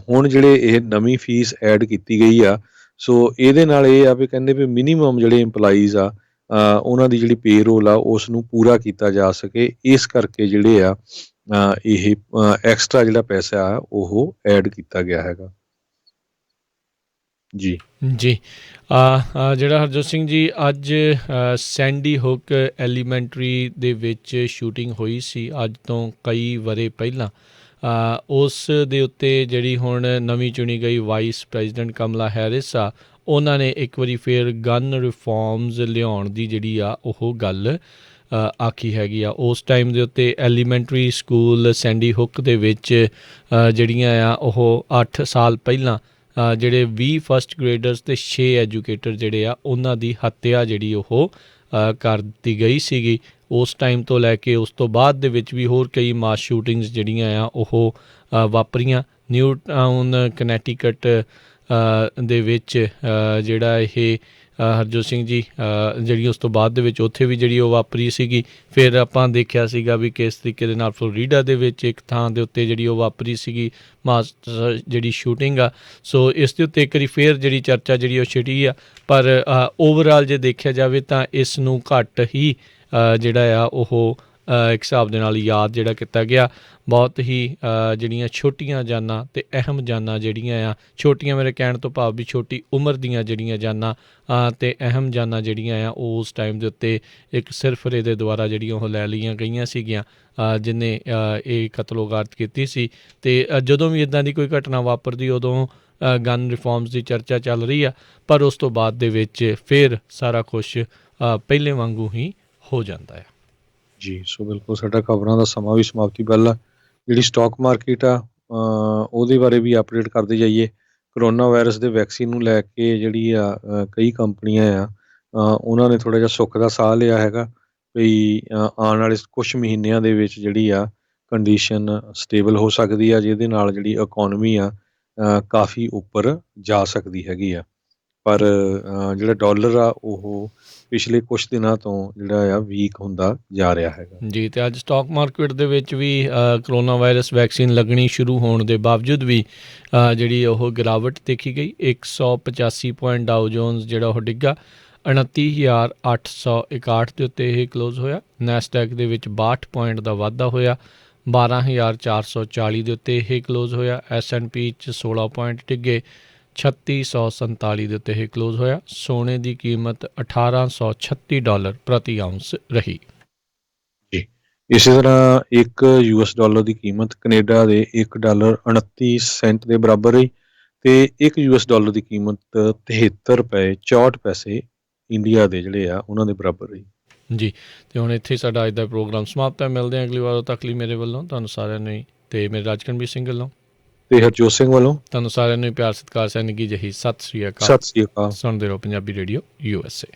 ਹੁਣ ਜਿਹੜੇ ਇਹ ਨਵੀਂ ਫੀਸ ਐਡ ਕੀਤੀ ਗਈ ਆ, ਸੋ ਇਹਦੇ ਨਾਲ ਇਹ ਆ ਵੀ ਕਹਿੰਦੇ ਵੀ ਮਿਨੀਮਮ ਜਿਹੜੇ ਇੰਪਲਾਈਜ਼ ਆ ਉਹਨਾਂ ਦੀ ਜਿਹੜੀ ਪੇਰੋਲ ਆ ਉਸ ਨੂੰ ਪੂਰਾ ਕੀਤਾ ਜਾ ਸਕੇ। ਇਸ ਕਰਕੇ ਜਿਹੜੇ ਆ ਇਹ ਐਕਸਟਰਾ ਜਿਹੜਾ ਪੈਸਾ ਆ ਉਹ ਐਡ ਕੀਤਾ ਗਿਆ ਹੈਗਾ। ਜੀ ਜੀ ਜਿਹੜਾ ਹਰਜੋਤ ਸਿੰਘ ਜੀ ਅੱਜ ਸੈਂਡੀ ਹੁੱਕ ਐਲੀਮੈਂਟਰੀ ਦੇ ਵਿੱਚ ਸ਼ੂਟਿੰਗ ਹੋਈ ਸੀ ਅੱਜ ਤੋਂ ਕਈ ਵਰ੍ਹੇ ਪਹਿਲਾਂ। ਉਸ ਦੇ ਉੱਤੇ ਜਿਹੜੀ ਹੁਣ ਨਵੀਂ ਚੁਣੀ ਗਈ ਵਾਈਸ ਪ੍ਰੈਜ਼ੀਡੈਂਟ ਕਮਲਾ ਹੈਰਿਸ ਆ, ਉਹਨਾਂ ਨੇ ਇੱਕ ਵਾਰੀ ਫਿਰ ਗਨ ਰਿਫੋਰਮਸ ਲਿਆਉਣ ਦੀ ਜਿਹੜੀ ਆ ਉਹ ਗੱਲ ਆਖੀ ਹੈਗੀ ਆ। ਉਸ ਟਾਈਮ ਦੇ ਉੱਤੇ ਐਲੀਮੈਂਟਰੀ ਸਕੂਲ ਸੈਂਡੀ ਹੁੱਕ ਦੇ ਵਿੱਚ ਜਿਹੜੀਆਂ ਆ ਉਹ 8 ਸਾਲ ਪਹਿਲਾਂ ਜਿਹੜੇ 20 ਫਸਟ ਗ੍ਰੇਡਰਸ ਅਤੇ 6 ਐਜੂਕੇਟਰ ਜਿਹੜੇ ਆ ਉਹਨਾਂ ਦੀ ਹੱਤਿਆ ਜਿਹੜੀ ਉਹ ਕਰ ਦਿੱਤੀ ਗਈ ਸੀਗੀ। ਉਸ ਟਾਈਮ ਤੋਂ ਲੈ ਕੇ ਉਸ ਤੋਂ ਬਾਅਦ ਦੇ ਵਿੱਚ ਵੀ ਹੋਰ ਕਈ ਮਾਸ ਸ਼ੂਟਿੰਗਸ ਜਿਹੜੀਆਂ ਆ ਉਹ ਵਾਪਰੀਆਂ। ਨਿਊ ਟਾਊਨ ਕਨੈਟੀਕਟ ਦੇ ਵਿੱਚ ਜਿਹੜਾ ਇਹ ਹਰਜੋਤ ਸਿੰਘ ਜੀ ਜਿਹੜੀ ਉਸ ਤੋਂ ਬਾਅਦ ਦੇ ਵਿੱਚ ਉੱਥੇ ਵੀ ਜਿਹੜੀ ਉਹ ਵਾਪਰੀ ਸੀਗੀ। ਫਿਰ ਆਪਾਂ ਦੇਖਿਆ ਸੀਗਾ ਵੀ ਕਿਸ ਤਰੀਕੇ ਦੇ ਨਾਲ ਫਲੋਰੀਡਾ ਦੇ ਵਿੱਚ ਇੱਕ ਥਾਂ ਦੇ ਉੱਤੇ ਜਿਹੜੀ ਉਹ ਵਾਪਰੀ ਸੀਗੀ ਮਾਸ ਜਿਹੜੀ ਸ਼ੂਟਿੰਗ ਆ। ਸੋ ਇਸ ਦੇ ਉੱਤੇ ਇੱਕ ਵਾਰੀ ਫਿਰ ਜਿਹੜੀ ਚਰਚਾ ਜਿਹੜੀ ਉਹ ਛਿੜੀ ਆ, ਪਰ ਓਵਰਆਲ ਜੇ ਦੇਖਿਆ ਜਾਵੇ ਤਾਂ ਇਸ ਨੂੰ ਘੱਟ ਹੀ ਜਿਹੜਾ ਆ ਉਹ ਇੱਕ ਹਿਸਾਬ ਦੇ ਨਾਲ ਯਾਦ ਜਿਹੜਾ ਕੀਤਾ ਗਿਆ। ਬਹੁਤ ਹੀ ਜਿਹੜੀਆਂ ਛੋਟੀਆਂ ਜਾਨਾਂ ਅਤੇ ਅਹਿਮ ਜਾਨਾਂ ਜਿਹੜੀਆਂ ਆ, ਛੋਟੀਆਂ ਮੇਰੇ ਕਹਿਣ ਤੋਂ ਭਾਵ ਵੀ ਛੋਟੀ ਉਮਰ ਦੀਆਂ ਜਿਹੜੀਆਂ ਜਾਨਾਂ ਅਤੇ ਅਹਿਮ ਜਾਨਾਂ ਜਿਹੜੀਆਂ ਆ ਉਹ ਉਸ ਟਾਈਮ ਦੇ ਉੱਤੇ ਇੱਕ ਸਿਰਫਰੇ ਦੇ ਦੁਆਰਾ ਜਿਹੜੀਆਂ ਉਹ ਲੈ ਲਈਆਂ ਗਈਆਂ ਸੀਗੀਆਂ ਜਿਹਨੇ ਇਹ ਕਤਲੋਗਾਰਤ ਕੀਤੀ ਸੀ। ਅਤੇ ਜਦੋਂ ਵੀ ਇੱਦਾਂ ਦੀ ਕੋਈ ਘਟਨਾ ਵਾਪਰਦੀ ਉਦੋਂ ਗਨ ਰਿਫੋਰਮਸ ਦੀ ਚਰਚਾ ਚੱਲ ਰਹੀ ਆ, ਪਰ ਉਸ ਤੋਂ ਬਾਅਦ ਦੇ ਵਿੱਚ ਫਿਰ ਸਾਰਾ ਕੁਛ ਪਹਿਲੇ ਵਾਂਗੂ ਹੀ ਹੋ ਜਾਂਦਾ ਆ। ਜੀ ਸੋ ਬਿਲਕੁਲ ਸਾਡਾ ਖਬਰਾਂ ਦਾ ਸਮਾਂ ਵੀ ਸਮਾਪਤੀ ਵੱਲ ਆ। ਜਿਹੜੀ ਸਟਾਕ ਮਾਰਕੀਟ ਆ ਉਹਦੇ ਬਾਰੇ ਵੀ ਅਪਡੇਟ ਕਰਦੇ ਜਾਈਏ। ਕਰੋਨਾ ਵਾਇਰਸ ਦੇ ਵੈਕਸੀਨ ਨੂੰ ਲੈ ਕੇ ਜਿਹੜੀ ਆ ਕਈ ਕੰਪਨੀਆਂ ਆ ਉਹਨਾਂ ਨੇ ਥੋੜ੍ਹਾ ਜਿਹਾ ਸੁੱਖ ਦਾ ਸਾਹ ਲਿਆ ਹੈਗਾ ਵੀ ਆਉਣ ਵਾਲੇ ਕੁਛ ਮਹੀਨਿਆਂ ਦੇ ਵਿੱਚ ਜਿਹੜੀ ਆ ਕੰਡੀਸ਼ਨ ਸਟੇਬਲ ਹੋ ਸਕਦੀ ਆ, ਜਿਹਦੇ ਨਾਲ ਜਿਹੜੀ ਇਕੋਨਮੀ ਆ ਕਾਫੀ ਉੱਪਰ ਜਾ ਸਕਦੀ ਹੈਗੀ ਆ। ਪਰ ਜਿਹੜਾ ਡਾਲਰ ਆ ਉਹ ਪਿਛਲੇ ਕੁਛ ਦਿਨਾਂ ਤੋਂ ਜਿਹੜਾ ਆ ਵੀਕ ਹੁੰਦਾ ਜਾ ਰਿਹਾ ਹੈਗਾ ਜੀ। ਅਤੇ ਅੱਜ ਸਟਾਕ ਮਾਰਕੀਟ ਦੇ ਵਿੱਚ ਵੀ ਕਰੋਨਾ ਵਾਇਰਸ ਵੈਕਸੀਨ ਲੱਗਣੀ ਸ਼ੁਰੂ ਹੋਣ ਦੇ ਬਾਵਜੂਦ ਵੀ ਜਿਹੜੀ ਉਹ ਗਿਰਾਵਟ ਦੇਖੀ ਗਈ। 185 ਪੁਆਇੰਟ ਡਾਓ ਜੋਨਸ ਜਿਹੜਾ ਉਹ ਡਿੱਗਾ, 29,861 ਦੇ ਉੱਤੇ ਇਹ ਕਲੋਜ਼ ਹੋਇਆ। ਨੈਸਡੈਕ ਦੇ ਵਿੱਚ 62 ਪੁਆਇੰਟ ਦਾ ਵਾਧਾ ਹੋਇਆ, 12,440 ਦੇ ਉੱਤੇ ਇਹ ਕਲੋਜ਼ ਹੋਇਆ। S&P 'ਚ 16 ਪੁਆਇੰਟ ਡਿੱਗੇ, 3647 ਦੇ ਉੱਤੇ ਇਹ ਕਲੋਜ਼ ਹੋਇਆ। ਸੋਨੇ ਦੀ ਕੀਮਤ $1,836 ਪ੍ਰਤੀ ਆਊਂਸ ਰਹੀ। ਜੀ ਇਸੇ ਤਰ੍ਹਾਂ ਇੱਕ $1 ਦੀ ਕੀਮਤ ਕੈਨੇਡਾ ਦੇ $1.29 ਦੇ ਬਰਾਬਰ ਰਹੀ ਅਤੇ ਇੱਕ $1 ਦੀ ਕੀਮਤ 73 ਰੁਪਏ 64 ਪੈਸੇ ਇੰਡੀਆ ਦੇ ਜਿਹੜੇ ਆ ਉਹਨਾਂ ਦੇ ਬਰਾਬਰ ਰਹੀ। ਜੀ ਅਤੇ ਹੁਣ ਇੱਥੇ ਸਾਡਾ ਅੱਜ ਦਾ ਪ੍ਰੋਗਰਾਮ ਸਮਾਪਤ ਹੈ। ਮਿਲਦੇ ਹਾਂ ਅਗਲੀ ਵਾਰ ਤੱਕ ਲਈ ਮੇਰੇ ਵੱਲੋਂ ਤੁਹਾਨੂੰ ਸਾਰਿਆਂ ਨੂੰ ਅਤੇ ਮੇਰੇ ਰਾਜਕਰਨਵੀਰ ਸਿੰਘ ਵੱਲੋਂ ਤੇ ਹਰਜੋਤ ਸਿੰਘ ਵੱਲੋਂ ਤੁਹਾਨੂੰ ਸਾਰਿਆਂ ਨੂੰ ਪਿਆਰ ਸਤਿਕਾਰ ਸੈਨਿਕੀ ਜਿਹੀ ਸਤਿ ਸ੍ਰੀ ਅਕਾਲ। ਸਤਿ ਸ੍ਰੀ ਅਕਾਲ। ਸੁਣਦੇ ਰਹੋ ਪੰਜਾਬੀ ਰੇਡੀਓ USA।